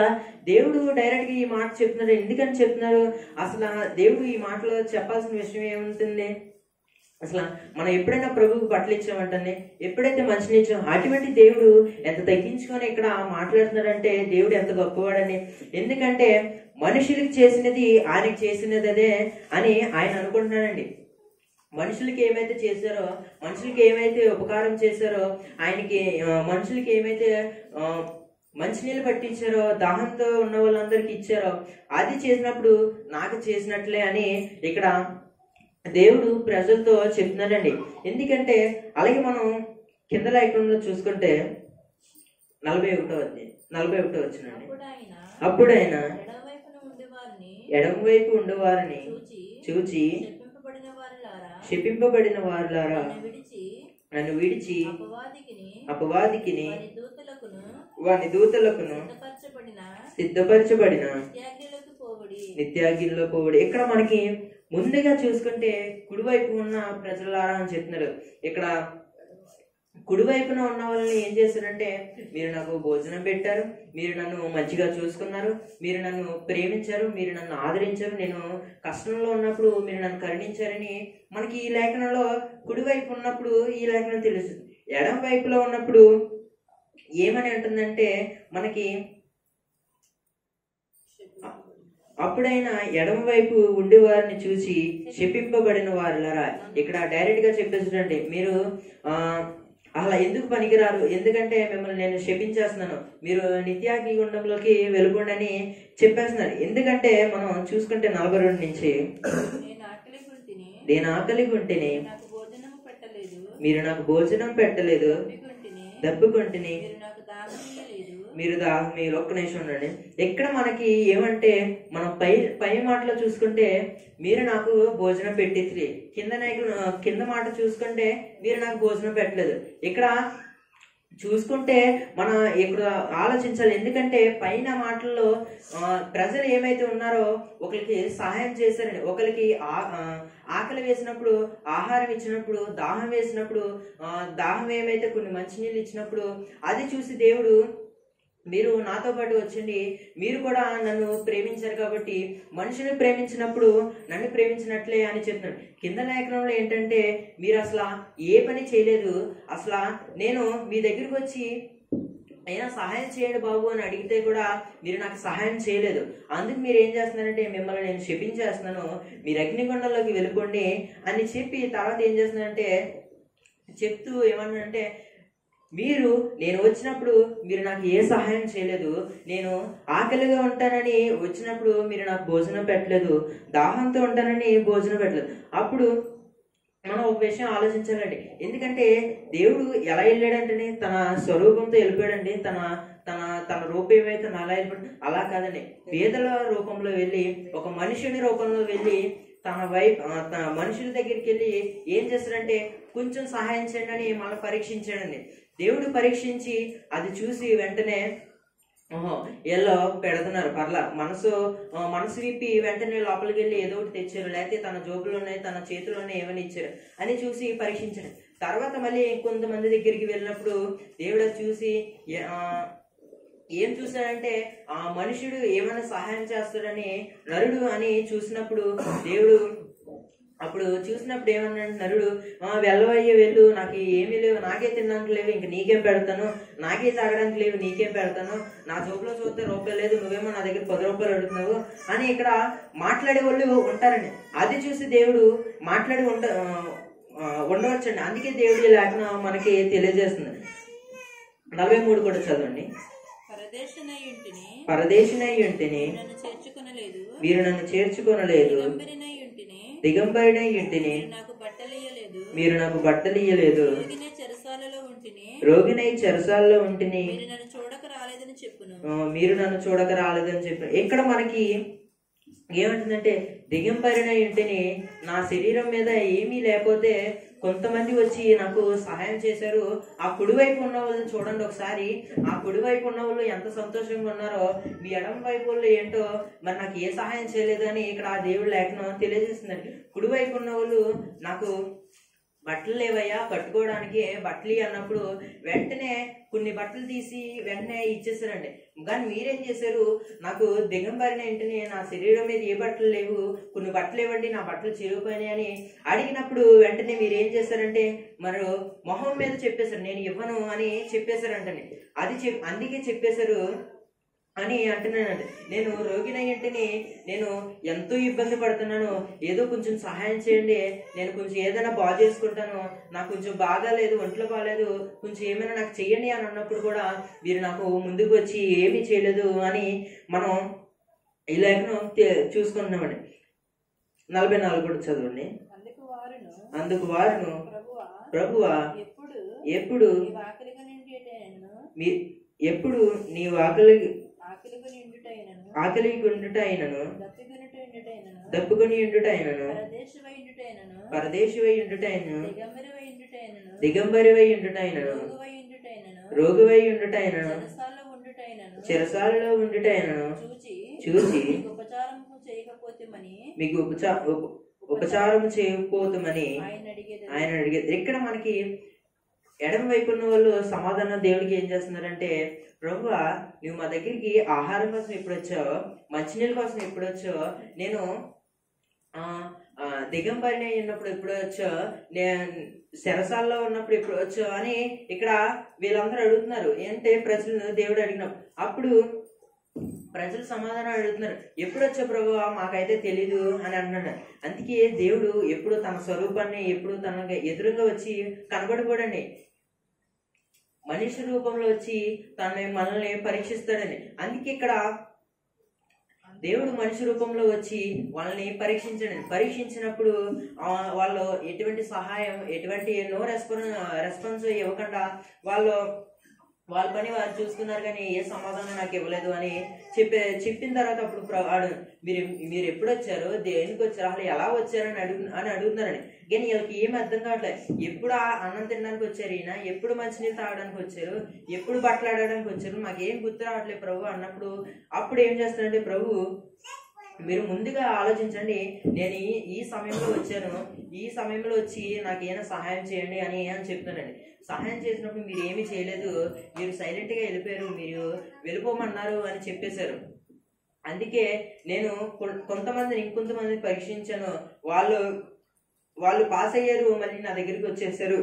దేవుడు డైరెక్ట్ గా ఈ మాట చెప్తున్నారు. ఎందుకని చెప్తున్నారు? అసలు దేవుడు ఈ మాటలో చెప్పాల్సిన విషయం ఏముంటుంది? అసలు మనం ఎప్పుడైనా ప్రభువుకు బట్టలు ఇచ్చామంటే, ఎప్పుడైతే మనిషిని ఇచ్చామో అటువంటి దేవుడు ఎంత తగ్గించుకొని ఇక్కడ మాట్లాడుతున్నాడంటే దేవుడు ఎంత గొప్పవాడని. ఎందుకంటే మనుషులకి చేసినది ఆయనకి చేసినది అదే అని ఆయన అనుకుంటున్నాడండి. మనుషులకి ఏమైతే చేశారో, మనుషులకి ఏమైతే ఉపకారం చేశారో, ఆయనకి మనుషులకి ఏమైతే మంచినీళ్ళు పట్టించారో, దాహంతో ఉన్న వాళ్ళందరికీ ఇచ్చారో, అది చేసినప్పుడు నాకు చేసినట్లే అని ఇక్కడ దేవుడు ప్రజలతో చెప్తున్నాడండి. ఎందుకంటే అలాగే మనం కింద లేఖనంలో చూసుకుంటే 41 వచ్చినండి. అప్పుడు ఆయన ఎడమ వైపు ఉండేవారిని చూచి శపింపబడిన వారులారా నన్ను విడిచి అపవాదికిని వాని దూతలకును సిద్ధపరచబడిన నిత్యాగ్నిలో పోవడి. ఇక్కడ మనకి ముందుగా చూసుకుంటే కుడివైపు ఉన్న ప్రజలారా అని చెప్తున్నారు. ఇక్కడ కుడివైపున ఉన్న వాళ్ళని ఏం చేశారంటే, మీరు నాకు భోజనం పెట్టారు, మీరు నన్ను మంచిగా చూసుకున్నారు, మీరు నన్ను ప్రేమించారు, మీరు నన్ను ఆదరించారు, నేను కష్టంలో ఉన్నప్పుడు మీరు నన్ను కరుణించారని మనకి ఈ లేఖనంలో కుడివైపు ఉన్నప్పుడు ఈ లేఖనం తెలుసు. ఎడమ వైపులో ఉన్నప్పుడు ఏమని అంటుందంటే, మనకి అప్పుడైనా ఎడమ వైపు ఉండేవారిని చూసి శపింపబడిన వారులారా. ఇక్కడ డైరెక్ట్ గా చెప్పేసి మీరు అలా ఎందుకు పనికిరారు, ఎందుకంటే మిమ్మల్ని నేను శపించేస్తున్నాను, మీరు నిత్యాగ్ని గుండంలోకి వెళ్ళకండి అని చెప్పేస్తున్నారు. ఎందుకంటే మనం చూసుకుంటే 42 నుంచి, నేను ఆకలిగా ఉంటేనే మీరు నాకు భోజనం పెట్టలేదు, దప్పుకుంటేనే మీరు మీరు ఒక్క నిమిషం ఉండండి. ఇక్కడ మనకి ఏమంటే, మనం పై మాటలో చూసుకుంటే మీరు నాకు భోజనం పెట్టింది, కింద మాట చూసుకుంటే మీరు నాకు భోజనం పెట్టలేదు. ఇక్కడ చూసుకుంటే మనం ఇక్కడ ఆలోచించాలి. ఎందుకంటే పైన మాటల్లో ప్రజలు ఏమైతే ఉన్నారో ఒకరికి సహాయం చేశారని, ఒకరికి ఆకలి వేసినప్పుడు ఆహారం ఇచ్చినప్పుడు, దాహం వేసినప్పుడు దాహం ఏమైతే కొన్ని మంచినీళ్ళు ఇచ్చినప్పుడు అది చూసి దేవుడు మీరు నాతో పాటు వచ్చండి, మీరు కూడా నన్ను ప్రేమించారు కాబట్టి మనుషుని ప్రేమించినప్పుడు నన్ను ప్రేమించినట్లే అని చెప్తున్నాడు. కింద లేఖనంలో ఏంటంటే, మీరు అసలు ఏ పని చేయలేదు, అసలు నేను మీ దగ్గరికి వచ్చి అయినా సహాయం చేయండి బాబు అని అడిగితే కూడా మీరు నాకు సహాయం చేయలేదు. అందుకు మీరు ఏం చేస్తున్నారంటే, మిమ్మల్ని నేను శపించేస్తున్నాను, మీరు అగ్నిగుండంలోకి వెళ్ళిపోండి అని చెప్పి తర్వాత ఏం చేస్తున్నారంటే చెప్తూ ఏమన్నానంటే, మీరు నేను వచ్చినప్పుడు మీరు నాకు ఏ సహాయం చేయలేదు, నేను ఆకలిగా ఉంటానని వచ్చినప్పుడు మీరు నాకు భోజనం పెట్టలేదు, దాహంతో ఉంటానని భోజనం పెట్టలేదు. అప్పుడు మనం ఒక విషయం ఆలోచించాలండి. ఎందుకంటే దేవుడు ఎలా వెళ్ళాడంటే తన స్వరూపంతో వెళ్ళిపోయాడండి. తన తన తన రూపం ఏమైతే అలా వెళ్ళిపోయాడు, అలా కాదండి. పేదల రూపంలో వెళ్ళి, ఒక మనుషుని రూపంలో వెళ్ళి తన మనుషుల దగ్గరికి వెళ్ళి ఏం చేస్తాడంటే, కొంచెం సహాయం చేయండి అని మళ్ళీ పరీక్షించాడండి. దేవుడు పరీక్షించి అది చూసి వెంటనే ఎల్లో పెడుతున్నారు పర్లా, మనసు విప్పి వెంటనే లోపలికి వెళ్ళి ఏదో ఒకటి తెచ్చారు, లేకపోతే తన జోబులు ఉన్నాయి, తన చేతులు ఉన్నాయి, ఏమని ఇచ్చారు అని చూసి పరీక్షించాడు. తర్వాత మళ్ళీ కొంతమంది దగ్గరికి వెళ్ళినప్పుడు దేవుడు చూసి ఏం చూశాడంటే, ఆ మనుషుడు ఏమైనా సహాయం చేస్తాడని, నరుడు అని చూసినప్పుడు దేవుడు అప్పుడు చూసినప్పుడు ఏమన్నాడు నరుడు, వెళ్ళవయ్యే వెళ్ళు, నాకు ఏమీ లేవు, నాకే తినడానికి లేవు, ఇంక నీకేం పెడతాను, నాకే తాగడానికి లేవు, నీకేం పెడతాను, నా జోబులో చూస్తే రూపాయలు లేదు, నువ్వేమో నా దగ్గర 10 రూపాయలు అడుగుతున్నావు అని ఇక్కడ మాట్లాడే వాళ్ళు ఉంటారండి. అది చూసి దేవుడు మాట్లాడి ఉండవచ్చండి. అందుకే దేవుడి లేఖనం మనకి తెలియజేస్తుంది. 43 కూడా చదవండి. పరదేశినై ఉంటిని మీరు నన్ను చేర్చుకొనలేదు, దిగంబరినై ఉంటిని మీరు నాకు బట్టలు ఇయ్యలేదు, రోగినై చెరసాలలో ఉంటిని మీరు నన్ను చూడక రాలేదని చెప్పాను. ఇక్కడ మనకి ఏమంటుందంటే, దిగంబరినై ఉంటిని, నా శరీరం మీద ఏమీ లేకపోతే కొంతమంది వచ్చి నాకు సహాయం చేశారు. ఆ కుడివైపు ఉన్న వాళ్ళని చూడండి ఒకసారి, ఆ కుడివైపు ఉన్న వాళ్ళు ఎంత సంతోషంగా ఉన్నారో, మీ ఎడమ వైపు వాళ్ళు ఏంటో మరి నాకు ఏ సహాయం చేయలేదు అని ఇక్కడ ఆ దేవుడి లేఖనం తెలియజేస్తుందండి. కుడివైపు ఉన్న వాళ్ళు నాకు బట్టలు లేవయ్యా కట్టుకోవడానికి, బట్టలు అన్నప్పుడు వెంటనే కొన్ని బట్టలు తీసి వెంటనే ఇచ్చేసారండి. కానీ మీరేం చేశారు, నాకు దిగంబరిన వెంటనే నా శరీరం మీద ఏ బట్టలు లేవు, కొన్ని బట్టలు ఇవ్వండి, నా బట్టలు చిరిగిపోయినాయి అని అడిగినప్పుడు వెంటనే మీరు ఏం చేశారంటే, మరి మొహం మీద చెప్పేశారు, నేను ఇవ్వను అని చెప్పేశారంటండి. అందుకే చెప్పేశారు అని అంటున్నానండి. నేను రోగినయ్యంటేనే నేను ఎంతో ఇబ్బంది పడుతున్నాను, ఏదో కొంచెం సహాయం చేయండి, నేను కొంచెం ఏదైనా బాగు చేసుకుంటాను, నాకు కొంచెం బాగాలేదు, ఒంట్లో బాగాలేదు, కొంచెం ఏమైనా నాకు చెయ్యండి అని అన్నప్పుడు కూడా మీరు నాకు ముందుకు వచ్చి ఏమీ చేయలేదు అని మనం ఈ లేఖనం చూసుకుంటున్నామండి. 44 కూడా చదవండి. అందుకు వారును ప్రభువా ఎప్పుడు నీవు ఆకలి గుండుట అయినను దప్పుకొని ఉండుట అయినను పరదేశివై ఉండుటైనను దిగంబరివై ఉండుటైనను దిగంబరివై ఉండుటైనను రోగువై ఉండుటైనను రోగివై ఉండుటైనను చెరసాలలో ఉండుటైనను చెరసాలలో ఉండుటైనను చూచి చూచి మీకు ఉపచారము చేయకపోతేమని మీకు ఉపచారము చేయకపోతామని ఆయన ఆయన అడిగేది. ఇక్కడ మనకి ఎడమ వైపు ఉన్న వాళ్ళు సమాధానం దేవుడికి ఏం చేస్తున్నారంటే, ప్రభువా నువ్వు మా దగ్గరికి ఆహారం కోసం ఎప్పుడు వచ్చావో, మంచినీళ్ళ కోసం ఎప్పుడు వచ్చావో, నేను దిగంబరిని ఉన్నప్పుడు ఎప్పుడు వచ్చో, నేను శరసాల్లో ఉన్నప్పుడు ఎప్పుడు వచ్చో అని ఇక్కడ వీళ్ళందరూ అడుగుతున్నారు. ఏంటంటే ప్రజలను దేవుడు అడిగినప్పుడు అప్పుడు ప్రజలు సమాధానం అడుగుతున్నారు, ఎప్పుడు వచ్చా ప్రభువా మాకైతే తెలీదు అని అంటున్నాడు. అందుకే దేవుడు ఎప్పుడు తన స్వరూపాన్ని ఎప్పుడు తన ఎదురుగా వచ్చి కనబడకూడండి, మనిషి రూపంలో వచ్చి మనల్ని పరీక్షిస్తాడని. అందుకే ఇక్కడ దేవుడు మనిషి రూపంలో వచ్చి వాళ్ళని పరీక్షించినప్పుడు వాళ్ళు ఎటువంటి సహాయం ఎటువంటి రెస్పాన్స్ ఇవ్వకుండా వాళ్ళ పని వారు చూసుకున్నారు, కానీ ఏ సమాధానం నాకు ఇవ్వలేదు అని చెప్పిన తర్వాత అప్పుడు మీరు ఎప్పుడు వచ్చారు, దేనికి వచ్చారు, అసలు ఎలా వచ్చారని అడుగుతున్నారని. కానీ వీళ్ళకి ఏమి అర్థం కావట్లేదు. ఎప్పుడు అన్నం తినడానికి వచ్చారు, ఈయన ఎప్పుడు మంచినీళ్ళు తాగడానికి వచ్చారు, ఎప్పుడు బట్టలు ఆడడానికి వచ్చారు, మాకేం గుర్తు రావట్లేదు ప్రభు అన్నప్పుడు అప్పుడు ఏం చేస్తారంటే, ప్రభు మీరు ముందుగా ఆలోచించండి, నేను ఈ సమయంలో వచ్చాను, ఈ సమయంలో వచ్చి నాకు ఏమైనా సహాయం చేయండి అని చెప్తున్నానండి. సహాయం చేసినప్పుడు మీరు ఏమీ చేయలేదు, మీరు సైలెంట్గా వెళ్ళిపోయారు, మీరు వెళ్ళిపోమన్నారు అని చెప్పేశారు. అందుకే నేను ఇంకొంతమందిని పరీక్షించాను, వాళ్ళు పాస్ అయ్యారు, మళ్ళీ నా దగ్గరికి వచ్చేసారు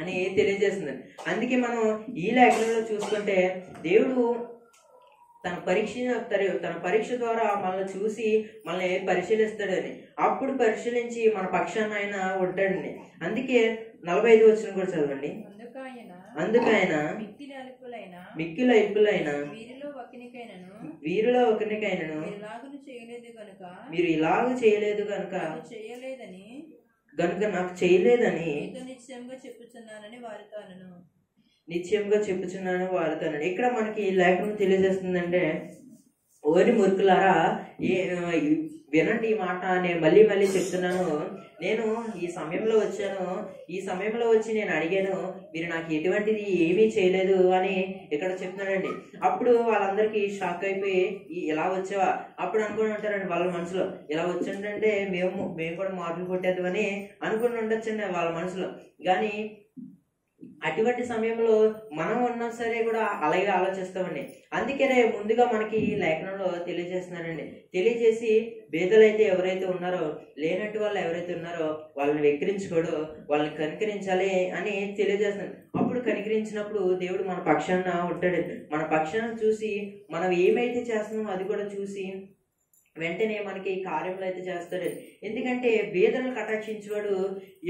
అని తెలియజేస్తుంది. అందుకే మనం ఈ లేఖనంలో చూసుకుంటే దేవుడు తన పరీక్ష ద్వారా మనల్ని చూసి మనల్ని పరిశీలిస్తాడని, అప్పుడు పరిశీలించి మన పక్షాన ఆయన ఉంటాడండి. అందుకే 45 వచనం కూడా చదవండి. అందుకైన మిక్కిలి అల్పులైన వీరిలో ఒకనికైనను మీరు ఇలాగ చేయలేదు కనుక నాకు చేయలేదని నిశ్చయంగా చెప్పుచున్నాను వారితో. ఇక్కడ మనకి లేఖనం తెలియజేస్తుందంటే, ఓరి మూర్ఖులారా వినండి ఈ మాట, నేను మళ్ళీ మళ్ళీ చెప్తున్నాను. నేను ఈ సమయంలో వచ్చాను, ఈ సమయంలో వచ్చి నేను అడిగాను, మీరు నాకు ఎటువంటిది ఏమీ చేయలేదు అని ఇక్కడ చెప్తున్నాడండి. అప్పుడు వాళ్ళందరికీ షాక్ అయిపోయి ఇలా వచ్చావా అప్పుడు అనుకుని ఉంటారండి వాళ్ళ మనసులో. ఇలా వచ్చిందంటే మేము కూడా మార్పులు కొట్టేద్దామని అనుకుని ఉండొచ్చండి వాళ్ళ మనసులో. కానీ అటువంటి సమయంలో మనం ఉన్నా సరే కూడా అలాగే ఆలోచిస్తామండి. అందుకనే ముందుగా మనకి లేఖనంలో తెలియజేస్తున్నారండి. తెలియజేసి బేదలైతే ఎవరైతే ఉన్నారో, లేనట్టు వాళ్ళు ఎవరైతే ఉన్నారో వాళ్ళని వెక్కిరించుకోడు, వాళ్ళని కనికరించాలి అని తెలియజేస్తున్నారు. అప్పుడు కనికరించినప్పుడు దేవుడు మన పక్షాన ఉంటాడండి. మన పక్షాన చూసి మనం ఏమైతే చేస్తున్నామో అది కూడా చూసి వెంటనే మనకి కార్యములు అయితే చేస్తాడు. ఎందుకంటే బేదలను కటాక్షించేవాడు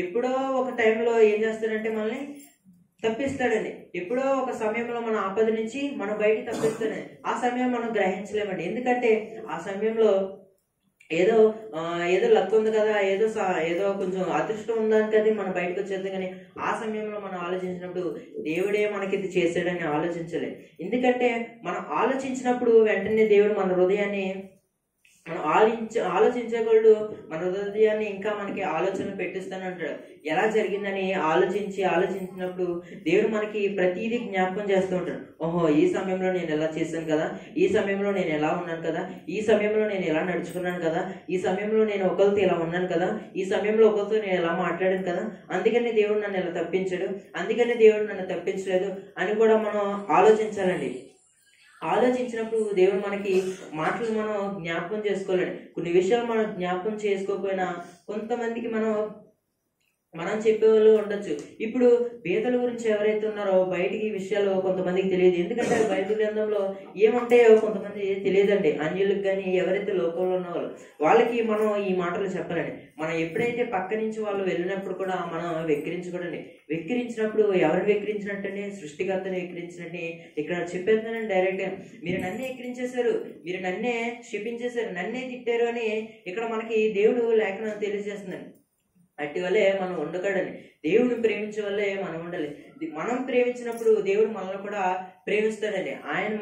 ఎప్పుడో ఒక టైంలో ఏం చేస్తాడంటే మనల్ని తప్పిస్తాడండి. ఎప్పుడో ఒక సమయంలో మన ఆపద నుంచి మనం బయటికి తప్పిస్తాడండి. ఆ సమయం మనం గ్రహించలేమండి. ఎందుకంటే ఆ సమయంలో ఏదో లక్ ఉంది కదా, ఏదో కొంచెం అదృష్టం ఉందని కదా మనం బయటకు వచ్చేది. కానీ ఆ సమయంలో మనం ఆలోచించినప్పుడు దేవుడే మనకి ఇది చేశాడని ఆలోచించలే. ఎందుకంటే మనం ఆలోచించినప్పుడు వెంటనే దేవుడు మన హృదయాన్ని మనం ఆలోచించగలడు, మన హృదయాన్ని ఇంకా మనకి ఆలోచన పెట్టిస్తానంటాడు. ఎలా జరిగిందని ఆలోచించినప్పుడు దేవుడు మనకి ప్రతిదీ జ్ఞాపకం చేస్తూ ఉంటాడు. ఓహో, ఈ సమయంలో నేను ఎలా చేశాను కదా, ఈ సమయంలో నేను ఎలా ఉన్నాను కదా, ఈ సమయంలో నేను ఎలా నడుచుకున్నాను కదా, ఈ సమయంలో నేను ఒకరితో ఇలా ఉన్నాను కదా, ఈ సమయంలో ఒకరితో నేను ఎలా మాట్లాడాను కదా, అందుకని దేవుడు నన్ను ఇలా తప్పించాడు, అందుకని దేవుడు నన్ను తప్పించలేదు అని కూడా మనం ఆలోచించాలండి. ఆలోచించినప్పుడు దేవుడు మనకి మాటలు మనం జ్ఞాపకం చేసుకోవాలండి. కొన్ని విషయాలు మనం జ్ఞాపకం చేసుకోకపోయినా కొంతమందికి మనం చెప్పేవాళ్ళు ఉండొచ్చు. ఇప్పుడు బీదల గురించి ఎవరైతే ఉన్నారో బయటికి విషయాలు కొంతమందికి తెలియదు. ఎందుకంటే బైబిల్ గ్రంథంలో ఏముంటాయో కొంతమంది తెలియదండి. అన్యులకు కానీ ఎవరైతే లోకంలో ఉన్నవాళ్ళు వాళ్ళకి మనం ఈ మాటలు చెప్పాలండి. మనం ఎప్పుడైతే పక్క నుంచి వాళ్ళు వెళ్ళినప్పుడు కూడా మనం వెక్కిరించకూడదండి. వెక్కిరించినప్పుడు ఎవరిని వెక్కిరించినట్టండి? సృష్టికర్తని వెక్కిరించినట్టు ఇక్కడ చెప్పేస్తానండి డైరెక్ట్గా. మీరు నన్నే ఎక్కిరించేశారు, మీరు నన్నే క్షిపించేశారు, నన్నే తిట్టారు అని ఇక్కడ మనకి దేవుడు లేఖనం తెలియజేస్తుందండి. అట్టి వల్లే మనం ఉండకూడని. దేవుడిని ప్రేమించే వల్లే మనం ఉండాలి. మనం ప్రేమించినప్పుడు దేవుడు మనల్ని కూడా ప్రేమిస్తాడండి.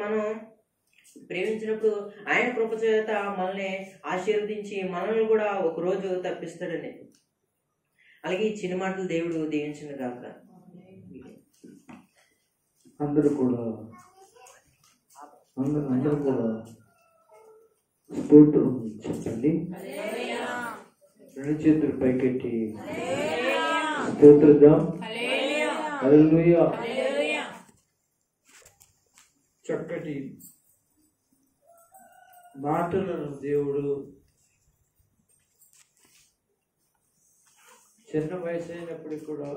మనం ప్రేమించినప్పుడు ఆయన కృప చేత మనల్ని ఆశీర్వదించి మనల్ని కూడా ఒక రోజు తప్పిస్తాడండి. అలాగే ఈ చిన్న మాటలు దేవుడు దీవించిన కాక. అందరూ కూడా స్తోత్రం చెప్పండి. రెండు చేతులు పైకెట్టి స్తోత్రిద్దాం. హల్లెలూయా. చక్కటి మాటలను దేవుడు చిన్న వయసు అయినప్పటికీ కూడా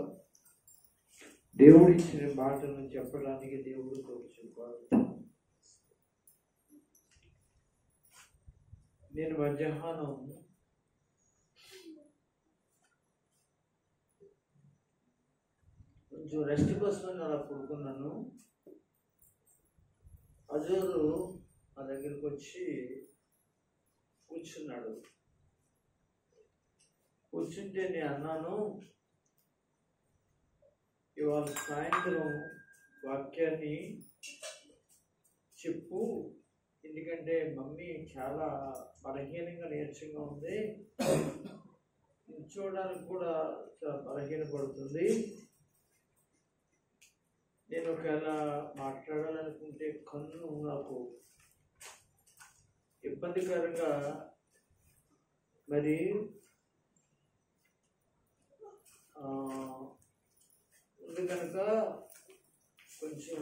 దేవుడు ఇచ్చిన మాటలను చెప్పడానికి దేవుడు కోరుచున్నాడు. నేను మధ్యాహ్నం కొంచెం రెస్ట్ కోసం అలా పడుకున్నాను. అజోరు మా దగ్గరికి వచ్చి కూర్చున్నాడు. కూర్చుంటే నేను అన్నాను, ఇవాళ సాయంత్రం వాక్యాన్ని చెప్పు, ఎందుకంటే మమ్మీ చాలా బలహీనంగా నీరసంగా ఉంది, చూడడానికి కూడా చాలా బలహీనపడుతుంది. నేను ఒకవేళ మాట్లాడాలనుకుంటే కన్ను నాకు ఇబ్బందికరంగా మరి ఉంది కనుక కొంచెం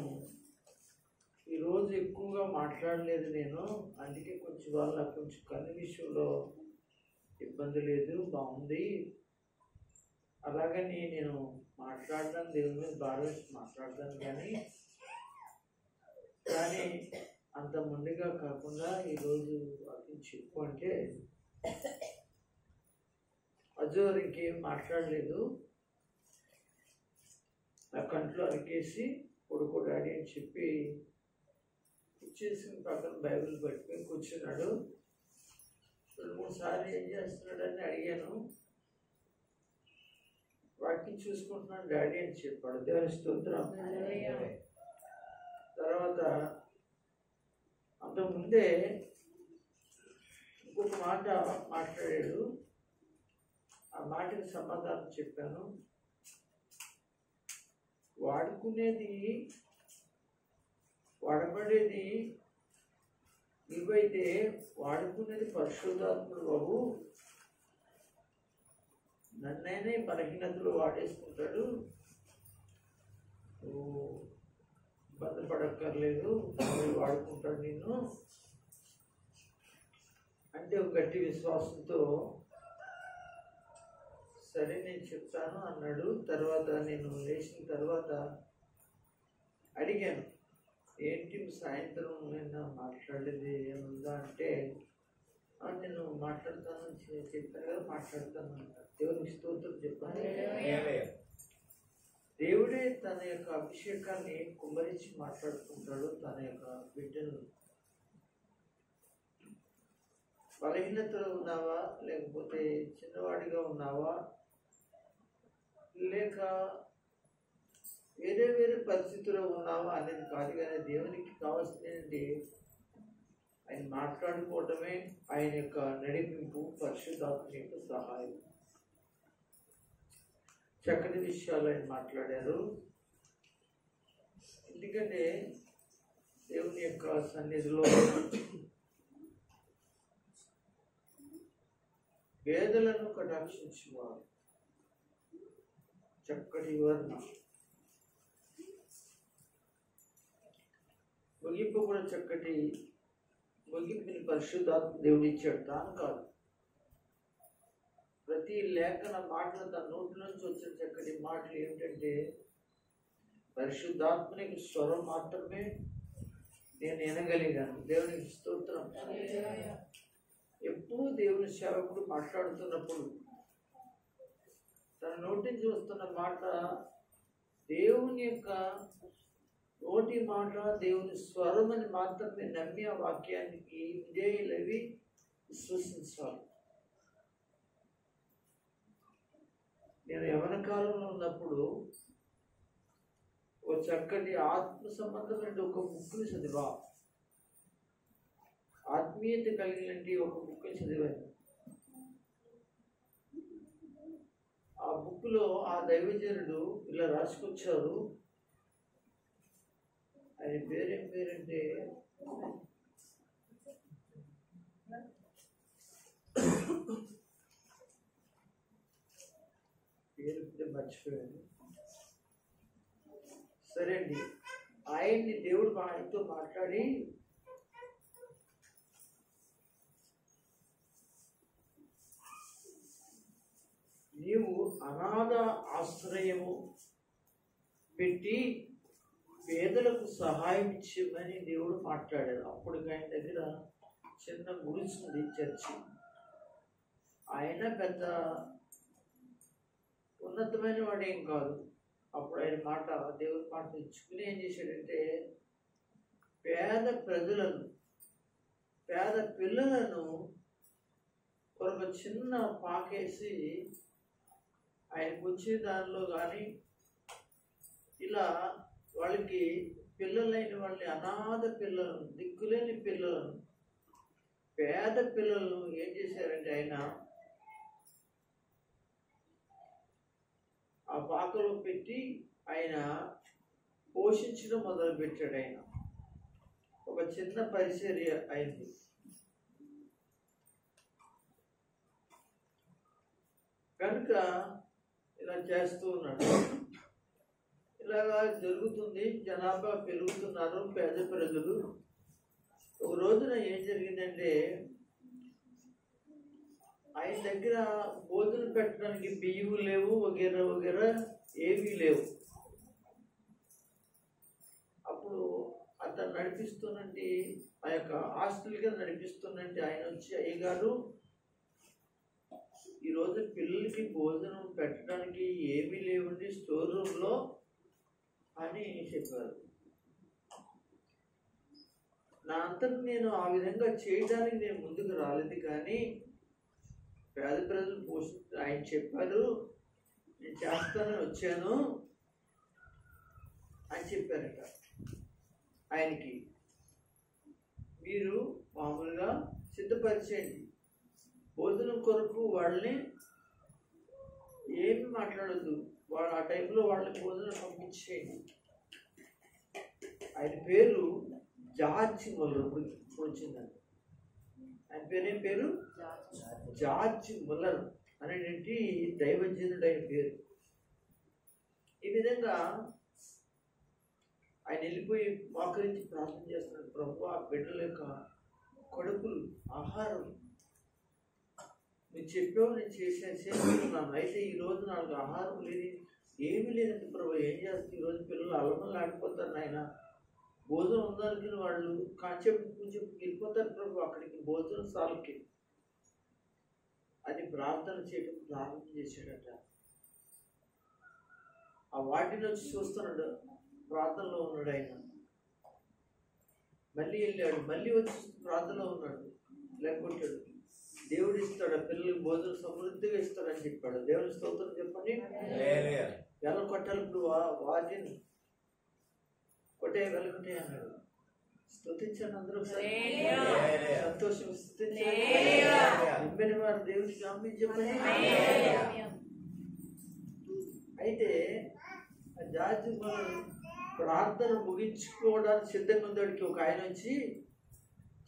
ఈరోజు ఎక్కువగా మాట్లాడలేదు నేను, అందుకే కొంచెం వాళ్ళ కొంచెం కన్ను విషయంలో ఇబ్బంది లేదు, బాగుంది. అలాగని నేను మాట్లాడతాను, దేవుని మీద భావించి మాట్లాడతాను, కానీ అంత ముందుగా కాకుండా ఈరోజు వాటిని చెప్పు అంటే అజోర్ ఇంకేం మాట్లాడలేదు. నా కంట్లో అరికేసి కొడుకు డాడీ అని చెప్పి కూర్చేసిన పక్కన బైబిల్ పట్టుకుని కూర్చున్నాడు. 2-3 సార్లు ఏం చేస్తున్నాడని అడిగాను. వాటిని చూసుకుంటున్నాను డాడీ అని చెప్పాడు. దేవుని స్తోత్రం. తర్వాత అంతకుముందే ఇంకొక మాట మాట్లాడాడు. ఆ మాటకి సమాధానం చెప్పాను. వాడబడేది నువ్వైతే వాడుకునేది పరిశుద్ధాత్ముడు బాబు, నన్నైనా బలహీనతలు వాడేసుకుంటాడు, నువ్వు ఇబ్బంది పడక్కర్లేదు, వాడుకుంటాడు నిన్ను అంటే ఒక గట్టి విశ్వాసంతో సరే నేను చెప్తాను అన్నాడు. తర్వాత నేను లేచిన తర్వాత అడిగాను, ఏంటి సాయంత్రం నేను మాట్లాడేది ఏముందా అంటే, నేను మాట్లాడతాను చెప్పాను కదా, మాట్లాడతాను అంటారు. దేవునికి స్తోత్రం చెప్పాను. దేవుడే తన యొక్క అభిషేకాన్ని కుమ్మరించి మాట్లాడుకుంటాడు తన యొక్క బిడ్డను. బలహీనతలో ఉన్నావా, లేకపోతే చిన్నవాడిగా ఉన్నావా, లేక వేరే వేరే పరిస్థితుల్లో ఉన్నావా అనేది కాదు, కానీ దేవునికి కావాల్సింది ఆయన మాట్లాడుకోవటమే, ఆయన యొక్క నడిపింపు, పరిశుద్ధాత్మ యొక్క సహాయం. చక్కటి విషయాలు ఆయన మాట్లాడారు. ఎందుకంటే దేవుని యొక్క సన్నిధిలో పేదలను కటాక్షించేవారు. చక్కటి వివరణ. ముగింపు కూడా చక్కటి ముగింపుని పరిశుద్ధాత్మ దేవుడు ఇచ్చాడు, తాను కాదు. ప్రతి లేఖన మాటలు తన నోటి నుంచి వచ్చిన చక్కటి మాటలు ఏమిటంటే, పరిశుద్ధాత్మనికి స్వరం మాత్రమే నేను వినగలిగాను. దేవునికి స్తోత్రం. ఎప్పుడు దేవుని సేవకుడు మాట్లాడుతున్నప్పుడు తన నోటి నుంచి వస్తున్న మాట దేవుని యొక్క నోటి మాట, దేవుని స్వరం అని మాత్రమే నమ్మి ఆ వాక్యానికి విధేయులవి విశ్వసించాలి. నేను యవన కాలంలో ఉన్నప్పుడు ఒక చక్కటి ఆత్మ సంబంధమైన ఒక బుక్ని చదివా, ఆత్మీయత కలిగినటువంటి ఒక బుక్ని చదివాను. ఆ బుక్లో ఆ దైవజనుడు ఇలా రాసుకొచ్చారు. ఆయన పేరేం పేరంటే పేరు ఇప్పుడే మర్చిపోయాను. సరే అండి, ఆయన్ని దేవుడు ఆయనతో మాట్లాడి నీవు అనాథ ఆశ్రయము పెట్టి పేదలకు సహాయం చేయమని దేవుడు మాట్లాడాడు. అప్పుడు ఆయన దగ్గర చిన్న గుడిసింది చర్చి. ఆయన పెద్ద ఉన్నతమైన వాడేం కాదు. అప్పుడు ఆయన మాట, దేవుడి మాట ఇచ్చుకుని ఏం చేశాడంటే పేద ప్రజలను, పేద పిల్లలను ఒక చిన్న పాకేసి ఆయనకు వచ్చే దానిలో కానీ ఇలా వాళ్ళకి పిల్లలైన వాళ్ళని, అనాథ పిల్లలను, దిక్కులేని పిల్లలను, పేద పిల్లలను ఏం చేశారంటే ఆయన ఆ పాకలో పెట్టి ఆయన పోషించడం మొదలుపెట్టాడు. ఆయన ఒక చిన్న పరిచర్య అయింది. కనుక ఇలా చేస్తూ ఉన్నాడు. ఇలాగా జరుగుతుంది. జనాభా పెరుగుతున్నారు, పేద ప్రజలు. ఒక రోజున ఏం జరిగిందంటే ఆయన దగ్గర భోజనం పెట్టడానికి బియ్యం లేవు, వగేరా వగేరా ఏమీ లేవు. అప్పుడు అతను నడిపిస్తున్నట్టు ఆ యొక్క హాస్టల్గా నడిపిస్తున్నట్టు ఆయన వచ్చి, అయ్యగారు ఈరోజు పిల్లలకి భోజనం పెట్టడానికి ఏమీ లేవండి స్టోర్ రూమ్లో అని చెప్పారు. నా అంతకు నేను ఆ విధంగా చేయడానికి నేను ముందుకు రాలేదు, కానీ పేద ప్రజలు పోషించ ఆయన చెప్పారు, నేను చేస్తానని వచ్చాను అని చెప్పారట ఆయనకి. మీరు మామూలుగా సిద్ధపరిచేయండి, భోజనం కొరకు వాళ్ళని ఏమి మాట్లాడద్దు, వాళ్ళు ఆ టైంలో వాళ్ళని భోజనం పంపించేయండి. ఆయన పేరు జార్జ్ ముల్లర్. ఇప్పుడు వచ్చిందండి ఆయన పేరేం పేరు? జార్జ్ ముల్లర్ అనేటువంటి దైవజనుడు ఆయన పేరు. ఈ విధంగా ఆయన వెళ్ళిపోయి మోకరించి ప్రార్థన చేస్తున్నాడు, ప్రభు ఆ బిడ్డల యొక్క కడుపులు, ఆహారం నువ్వు చెప్పావు, నేను చేస్తున్నాను. అయితే ఈరోజు నాకు ఆహారం లేదు, ఏమీ లేదంటే ప్రభు ఏం చేస్తుంది? ఈరోజు పిల్లలు అల్లమల్ని ఆడిపోతారు నాయన, భోజనం ఉందనుకుని వాళ్ళు కాసేపు కొంచెం వెళ్ళిపోతారు ప్రభు అక్కడికి భోజనం సార్లకి అని ప్రార్థన చేయడం ప్రారంభం చేశాడట. ఆ వాటిని వచ్చి చూస్తున్నాడు, ప్రార్థనలో ఉన్నాడు ఆయన. మళ్ళీ వెళ్ళాడు, మళ్ళీ వచ్చి ప్రార్థనలో ఉన్నాడు, లేకొట్టాడు. దేవుడు ఇస్తాడు, పిల్లలకి భోజనం సమృద్ధిగా ఇస్తాడని చెప్పాడు. దేవుని స్తోత్రం చెప్పండి. ఎలా కొట్టాలి? ఇప్పుడు వాటిని కొట్టే వెళ్ళకొట్టే అన్నాడు. స్తుతించండి అందరూ, సంతోషం స్తుతించండి. నింపిన వారు దేవుడికి ఆమేన్ చెప్పండి. అయితే జార్జ్ ముల్లర్ ప్రార్థన ముగించుకోవడానికి సిద్ధంగా ఉందాడికి ఒక ఆయన వచ్చి,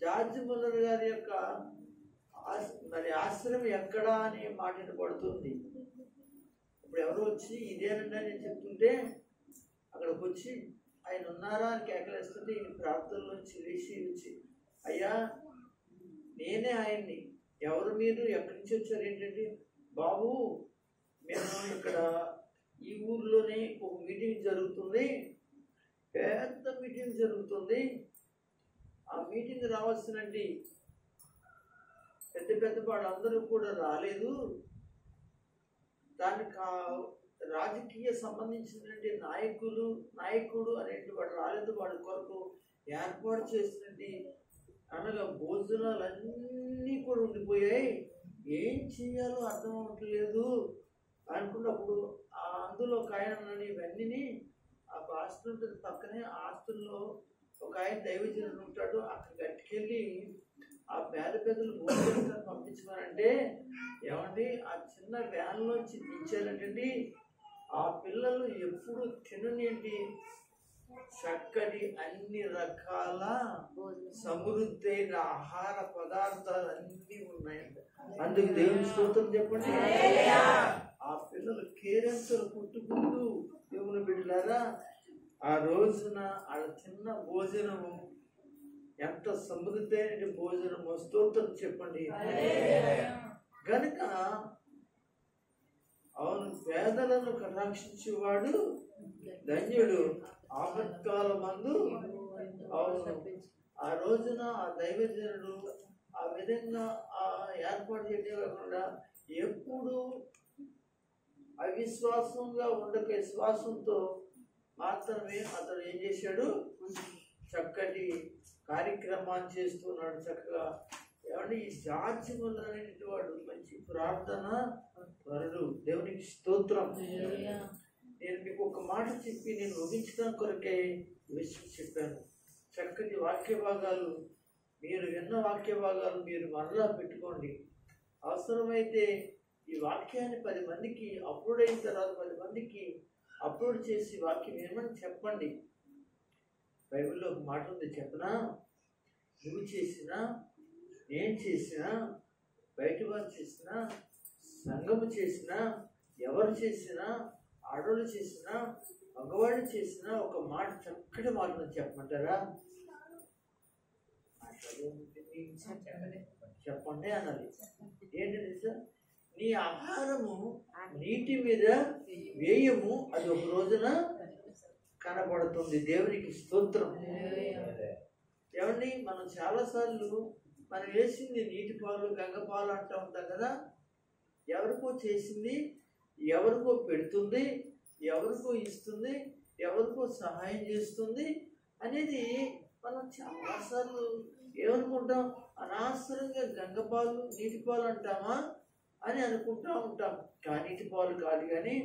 జార్జ్ ముల్లర్ గారి యొక్క మరి ఆశ్రమం ఎక్కడా అనే మాట పడుతుంది. ఇప్పుడు ఎవరు వచ్చి ఇదేనండి అని చెప్తుంటే అక్కడికి వచ్చి ఆయన ఉన్నారా అని కేకలేస్తుంటే ఈయన ప్రార్థనలోంచి లేచి వచ్చి, అయ్యా నేనే ఆయన్ని, ఎవరు మీరు, ఎక్కడి నుంచి వచ్చారు ఏంటంటే, బాబు మేము ఇక్కడ ఈ ఊర్లోనే ఒక మీటింగ్ జరుగుతుంది, పెద్ద మీటింగ్ జరుగుతుంది, ఆ మీటింగ్ రావాల్సినండి పెద్ద పెద్ద వాళ్ళందరూ కూడా రాలేదు, దానికి రాజకీయ సంబంధించినటువంటి నాయకుడు అనేటువంటి వాడు రాలేదు, వాడి కొరకు ఏర్పాటు చేసినట్టు అనగా భోజనాలన్నీ కూడా ఉండిపోయాయి, ఏం చేయాలో అర్థం అవ్వట్లేదు అనుకున్నప్పుడు అందులో ఒక ఆయన ఇవన్నీ ఆ హాస్టల్ పక్కనే హాస్టల్లో ఒక ఆయన దైవజనుడు ఉంటాడు, అక్కడికి అట్టుకెళ్ళి ఆ పేద పెద్దలు భోజనం పంపించమనంటే ఏమండి ఆ చిన్న వ్యాన్లోంచి దించారంటండి. ఆ పిల్లలు ఎప్పుడు తిననేంటి చక్కటి అన్ని రకాల సమృద్ధైన ఆహార పదార్థాలు అన్నీ ఉన్నాయంట. అందుకు దేవుని స్తోత్రం చెప్పండి. ఆ పిల్లలు కేరింతలు పుట్టుకుంటూ దేవుని బిడ్డలారా ఆ రోజున వాళ్ళ చిన్న భోజనము ఎంత సమృద్ధైన భోజనము, స్తోత్రం చెప్పండి. గనుక అవును, పేదలను కటాక్షించేవాడు ధన్యుడు. ఆపత్కాలమందు అవును ఆ రోజున ఆ దైవజనుడు ఆ విధంగా ఆ ఏర్పాటు చేయడం కాకుండా ఎప్పుడు అవిశ్వాసంగా ఉండక విశ్వాసంతో మాత్రమే అతడు ఏం చేశాడు, చక్కటి కార్యక్రమాన్ని చేస్తున్నాడు. చక్కగా ఏమంటే ఈ సాధ్యములు అనేటి వాడు మంచి ప్రార్థన పరుడు. దేవునికి స్తోత్రం. నేను మీకు ఒక మాట చెప్పి నేను ముగించడం కొరకే విషయం చెప్పాను. చక్కటి వాక్య భాగాలు మీరు విన్న వాక్య భాగాలు మీరు మరలా పెట్టుకోండి. అవసరమైతే ఈ వాక్యాన్ని 10 మందికి అప్లోడ్ అయిన తర్వాత 10 మందికి అప్లోడ్ చేసి వాక్యం ఏమని చెప్పండి. బైబిల్లో ఒక మాట ఉంది, చెప్పనా? నువ్వు చేసినా, నేను చేసినా, బయట వారు చేసినా, సంఘము చేసినా, ఎవరు చేసినా, ఆడవాళ్ళు చేసినా, మగవాళ్ళు చేసినా ఒక మాట, చక్కటి మాట చెప్పమంటారా? చెప్పండి అన్నది. ఏంటంటే సార్, నీ ఆహారము నీటి మీద వేయము, అది ఒక రోజున కనబడుతుంది. దేవునికి స్తోత్రం. ఏమండి, మనం చాలాసార్లు మనం వేసింది నీటి పాలు, గంగ పాలు అంటూ ఉంటాం కదా. ఎవరికో చేసింది ఎవరికో పెడుతుంది, ఎవరికో ఇస్తుంది, ఎవరికో సహాయం చేస్తుంది అనేది మనం చాలాసార్లు ఏమనుకుంటాం, అనవసరంగా గంగపాలు నీటి పాలు అంటామా అని అనుకుంటూ ఉంటాం. నీటి పాలు కాదు. కానీ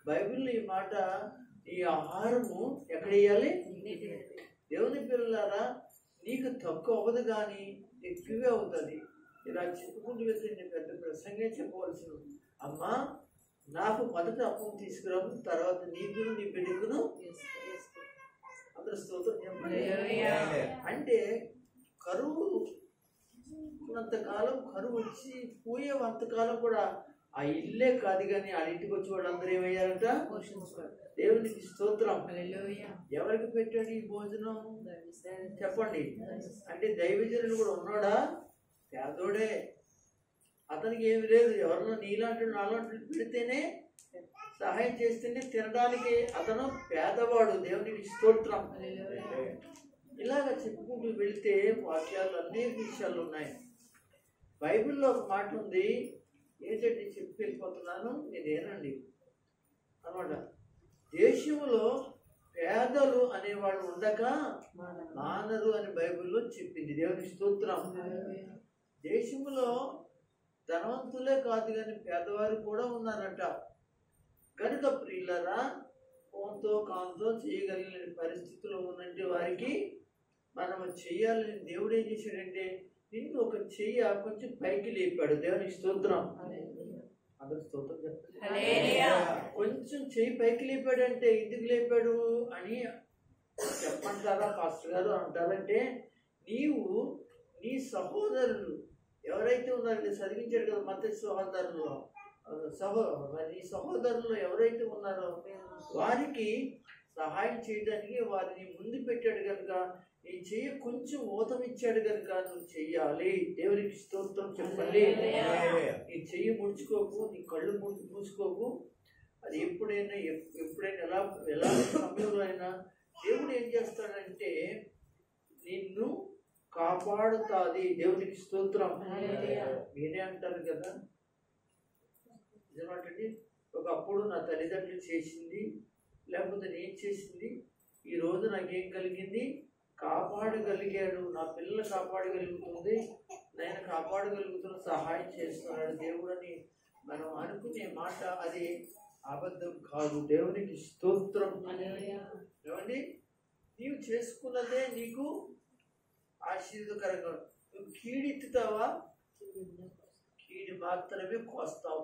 బైబిల్లో ఈ మాట, ఈ ఆహారము ఎక్కడ వేయాలి? దేవుని పిల్లలారా, నీకు తక్కువ అవ్వదు కానీ ఎక్కువే అవుతుంది. ఇలా చెప్పుకుంటూ వెళ్తే నేను పెద్ద ప్రసంగే చెప్పవలసిన. అమ్మా, నాకు మొదట అప్పం తీసుకురాము, తర్వాత నీకును నీ బిడ్డకును అందరూ స్తోత్రం చెప్పండి. అంటే కరువు ఉన్నంతకాలం, కరువు వచ్చి పోయేంతకాలం కూడా ఆ ఇల్లే కాదు కానీ ఆ ఇంటికి వచ్చి వాళ్ళందరూ ఏమయ్యారంట? దేవునికి స్తోత్రం. ఎవరికి పెట్టాడు ఈ భోజనం చెప్పండి. అంటే దైవజనుడు కూడా ఉన్నాడా? పేదోడే. అతనికి ఏమి లేదు. ఎవరన్నా నీలాంటి నాలాంటి పెడితేనే, సహాయం చేస్తేనే తినడానికి అతను పేదవాడు. దేవునికి స్తోత్రం. ఇలాగ చెప్పుకుంటూ వెళితే వాక్యాలు అనేక విషయాలు ఉన్నాయి. బైబిల్లో ఒక మాట ఉంది, ఏంటంటే చెప్పి వెళ్ళిపోతున్నాను, నేనేనండి అనమాట. దేశంలో పేదలు అనేవాళ్ళు ఉండక మానరు అని బైబిల్లో చెప్పింది. దేవుని స్తోత్రం. దేశంలో ధనవంతులే కాదు కానీ పేదవారు కూడా ఉన్నారంట. కనుక ప్రియులరా, ఫోన్తో కాంతో చేయగలిగిన పరిస్థితుల్లో ఉన్నట్టు వారికి మనం చెయ్యాలని దేవుడు ఏం చేశాడంటే, నిన్ను ఒక చెయ్యి కొంచెం పైకి లేపాడు. దేవునికి స్తోత్రం. అందరూ స్తోత్రం చెప్పండి. కొంచెం చెయ్యి పైకి లేపాడంటే ఎందుకు లేపాడు అని చెప్పంటారా పాస్టర్ గారు అంటారంటే, నీవు నీ సహోదరులు ఎవరైతే ఉన్నారో చదివించాడు కదా మత్తయి సహోదరుల్లో, నీ సహోదరులు ఎవరైతే ఉన్నారో వారికి సహాయం చేయడానికి వారిని ముందు పెట్టాడు కనుక, నీ చెయ్యి కొంచెం ఊతం ఇచ్చాడు కనుక నువ్వు చెయ్యాలి. దేవునికి స్తోత్రం చెప్పండి. నీ చెయ్యి ముడుచుకోకు, నీ కళ్ళు మూసుకోకు. అది ఎప్పుడైనా ఎలా సమయంలో అయినా దేవుడు ఏం చేస్తాడంటే నిన్ను కాపాడుతాది. దేవునికి స్తోత్రం. మీరే అంటారు కదా, నిజమాటండి. ఒకప్పుడు నా తల్లిదండ్రులు చేసింది, లేకపోతే నేను చేసింది, ఈరోజు నాకేం కలిగింది? కాపాడగలిగాడు. నా పిల్లలు కాపాడగలుగుతుంది, నేను కాపాడగలుగుతున్న, సహాయం చేస్తున్నాడు దేవుడని మనం అనుకునే మాట అది అబద్ధం కాదు. దేవునికి స్తోత్రం. ఏమండి, నీవు చేసుకున్నదే నీకు ఆశీర్వదకరంగా. నువ్వు కీడెత్తుతావా, కీడి మాత్రమే కోస్తావు.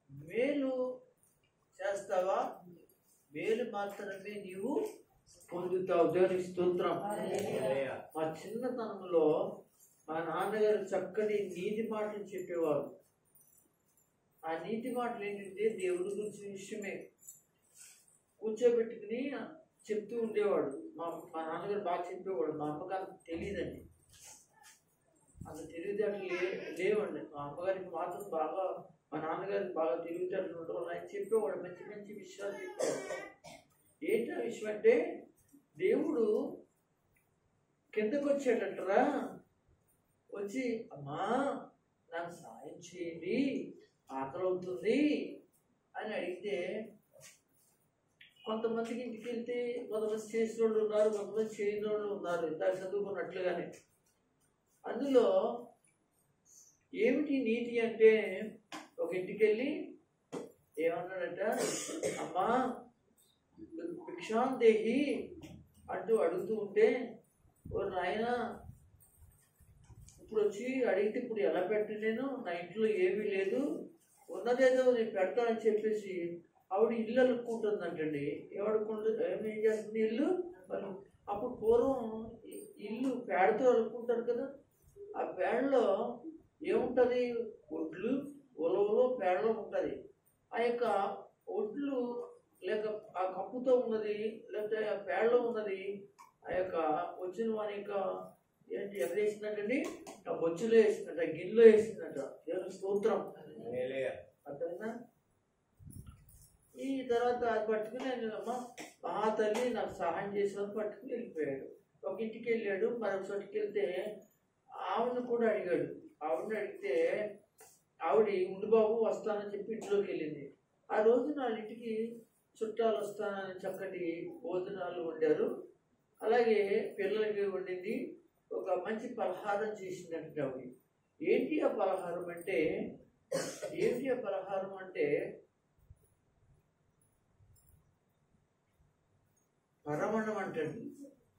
మేలు చేస్తావా, మేలు మాత్రమే నీవు పొందుతావు. దేవునికి స్తోత్రం. మా చిన్నతనంలో మా నాన్నగారు చక్కటి నీతి మాటలు చెప్పేవారు. ఆ నీతి మాటలు ఏంటంటే దేవుడి గురించి విషయమే కూర్చోబెట్టుకుని చెప్తూ ఉండేవాడు. మా నాన్నగారు బాగా చెప్పేవాడు. మా అమ్మగారు అంత తెలియదండి, అంత తెలివితేటలు లేవండి. మా అమ్మగారికి మాత్రం బాగా, మా నాన్నగారికి బాగా తెలివితేటలు ఉండడం వల్ల ఆయన చెప్పేవాడు, మంచి మంచి విషయాలు చెప్పేవాడు. ఏంటి ఆ విషయం అంటే, దేవుడు కిందకు వచ్చేటట్టురా వచ్చి, అమ్మా నాకు సాయం చేయండి, ఆకలి అవుతుంది అని అడిగితే, కొంతమందికి ఇంటికి వెళ్తే కొంతమంది చేసిన వాళ్ళు ఉన్నారు, కొంతమంది చేయని వాళ్ళు ఉన్నారు, ఇందాక చదువుకున్నట్లుగానే. అందులో ఏమిటి నీతి అంటే, ఒక ఇంటికి వెళ్ళి ఏమన్నాడట, అమ్మా భిక్షాందేహి అంటూ అడుగుతూ ఉంటే, ఓ నాయన ఇప్పుడు వచ్చి అడిగితే ఇప్పుడు ఎలా పెట్టను, నేను నా ఇంట్లో ఏమీ లేదు, ఉన్నదేదో నేను పెడతానని చెప్పేసి ఆవిడ ఇల్లు అలుక్కుంటుందంటండి. ఏమడుకుంటుంది, ఏం చేస్తుంది, ఇల్లు. అప్పుడు పూర్వం ఇల్లు పేడతో అలుక్కుంటారు కదా, ఆ పేడలో ఏముంటుంది, ఒడ్లు ఉలవలో పేడలో ఉంటుంది. ఆ యొక్క ఒడ్లు లేక ఆ కప్పుతో ఉన్నది, లేకపోతే ఆ పేడలో ఉన్నది ఆ యొక్క వచ్చిన వాని యొక్క ఏంటి ఎక్కడ వేసిందంటండి, ఆ బొచ్చులో వేసిందట, గిన్నెలో వేసిందట. దేవుని స్తోత్రం. అర్థమైందా? ఈ తర్వాత అది పట్టుకుని ఆయన, అమ్మ మహా తల్లి నాకు సహాయం చేసేవారు పట్టుకుని వెళ్ళిపోయాడు. ఒక ఇంటికి వెళ్ళాడు, మరొక చోటికి వెళ్తే ఆవిడని కూడా అడిగాడు. ఆవిడని అడిగితే ఆవిడ ఉండు బాబు వస్తానని చెప్పి ఇంట్లోకి వెళ్ళింది. ఆ రోజు నా ఇంటికి చుట్టాలు వస్తానని చక్కటి భోజనాలు వండారు. అలాగే పిల్లలకి వండింది, ఒక మంచి పలహారం చేసిందంటే ఆవిడ. ఏంటి ఆ పలహారం అంటే, ఏంటి ఆ పలహారం అంటే పరమన్నం అంటండి.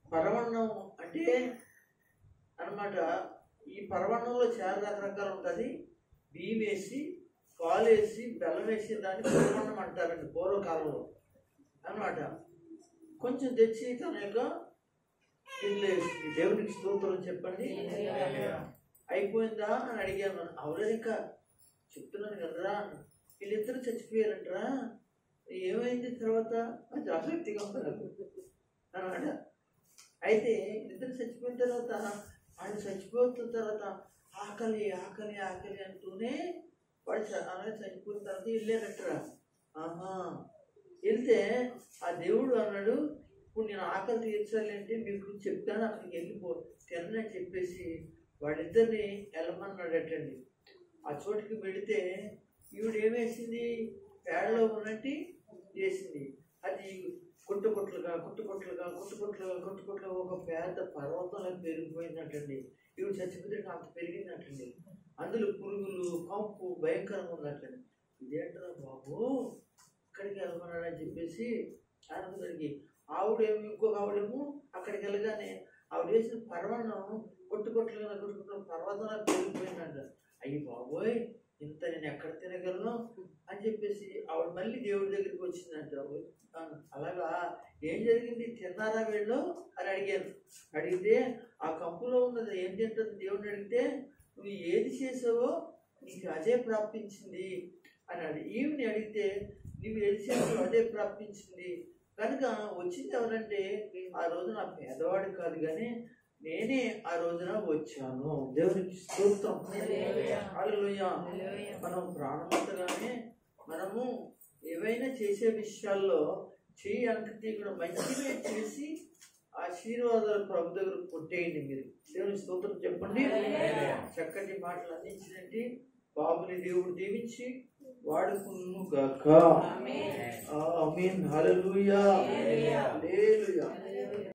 పరమన్నం అంటే అన్నమాట. ఈ పరమన్నంలో చాలా రకరకాలు ఉంటుంది. బియ్యం వేసి, పాలు వేసి, బెల్లం వేసి దాన్ని పరమన్నం అంటారండి పూర్వకాలంలో అన్నమాట. కొంచెం తెచ్చి తన యొక్క ఇల్లు వేసింది. దేవునికి స్తోత్రం చెప్పండి. అయిపోయిందా అని అడిగాను. అవునా, ఇంకా చెప్తున్నాను కదరా, వీళ్ళిద్దరు చచ్చిపోయారంటరా, ఏమైంది తర్వాత అది ఆసక్తిగా ఉంటుంది అన్నమాట. అయితే ఇద్దరు చచ్చిపోయిన తర్వాత, వాళ్ళు చచ్చిపోతున్న తర్వాత ఆకలి ఆకలి ఆకలి అంటూనే వాడు చచ్చిపోయిన తర్వాత వెళ్ళారట్రా. ఆహా, వెళ్తే ఆ దేవుడు అన్నాడు, ఇప్పుడు నేను ఆకలి తీర్చాలి అంటే మీకు చెప్తాను, అక్కడికి వెళ్ళిపో తినని చెప్పేసి వాళ్ళిద్దరిని వెళ్ళమన్నాడటండి. ఆ చోటుకి వెళితే ఈవిడ ఏమేసింది, పేడలో ఉన్నట్టు చేసింది. అది కుట్టుకుట్లుగా కుట్టుకుట్లుగా కుట్టుకుట్లుగా కుట్టుకుట్లుగా ఒక పెద్ద పర్వతంలో పెరిగిపోయిందంటండి. ఇవి చచ్చిపోతే అంత పెరిగిందంటండి. అందులో పురుగులు కంపు భయంకరంగా ఉందంటండి. ఇదేంటారా బాబు, ఇక్కడికి వెళ్ళమన్నాడని చెప్పేసి ఆనందానికి ఆవిడేమో, ఇంకొక ఆవిడేమో అక్కడికి వెళ్ళగానే ఆవిడ వేసిన పర్వతం కొట్టుకొట్లుగా కొట్టుకుంటున్న పర్వతంలో పెరిగిపోయిందంట. అయ్యి బాబోయ్, ఇంత నేను ఎక్కడ తినగలను అని చెప్పేసి ఆవిడ మళ్ళీ దేవుడి దగ్గరికి వచ్చిందంట. అలాగా ఏం జరిగింది, తిన్నారా వీళ్ళు అని అడిగాను. అడిగితే ఆ కంపులో ఉన్నది ఏం తింటుంది దేవుడిని అడిగితే, నువ్వు ఏది చేసావో నీకు అదే ప్రాప్తించింది అని ఈవిని అడిగితే, నువ్వు ఏది చేసావో అదే ప్రాప్తించింది. కనుక వచ్చింది ఎవరంటే, ఆ రోజు నా పేదవాడు కాదు కానీ నేనే ఆ రోజున వచ్చాను. దేవునికి స్తోత్రం. హల్లెలూయా. మనం ప్రాణవంతగానే మనము ఏవైనా చేసే విషయాల్లో చెయ్యి అంకతి కూడా మంచిగా చేసి ఆశీర్వాదాలు ప్రభు దగ్గర కొట్టేయండి. మీరు దేవుని స్తోత్రం చెప్పండి. చక్కటి మాటలు అందించినట్టు బాబుని దేవుడు దీవించి వాడుకును గాక. ఆమేన్. హల్లెలూయా. హల్లెలూయా.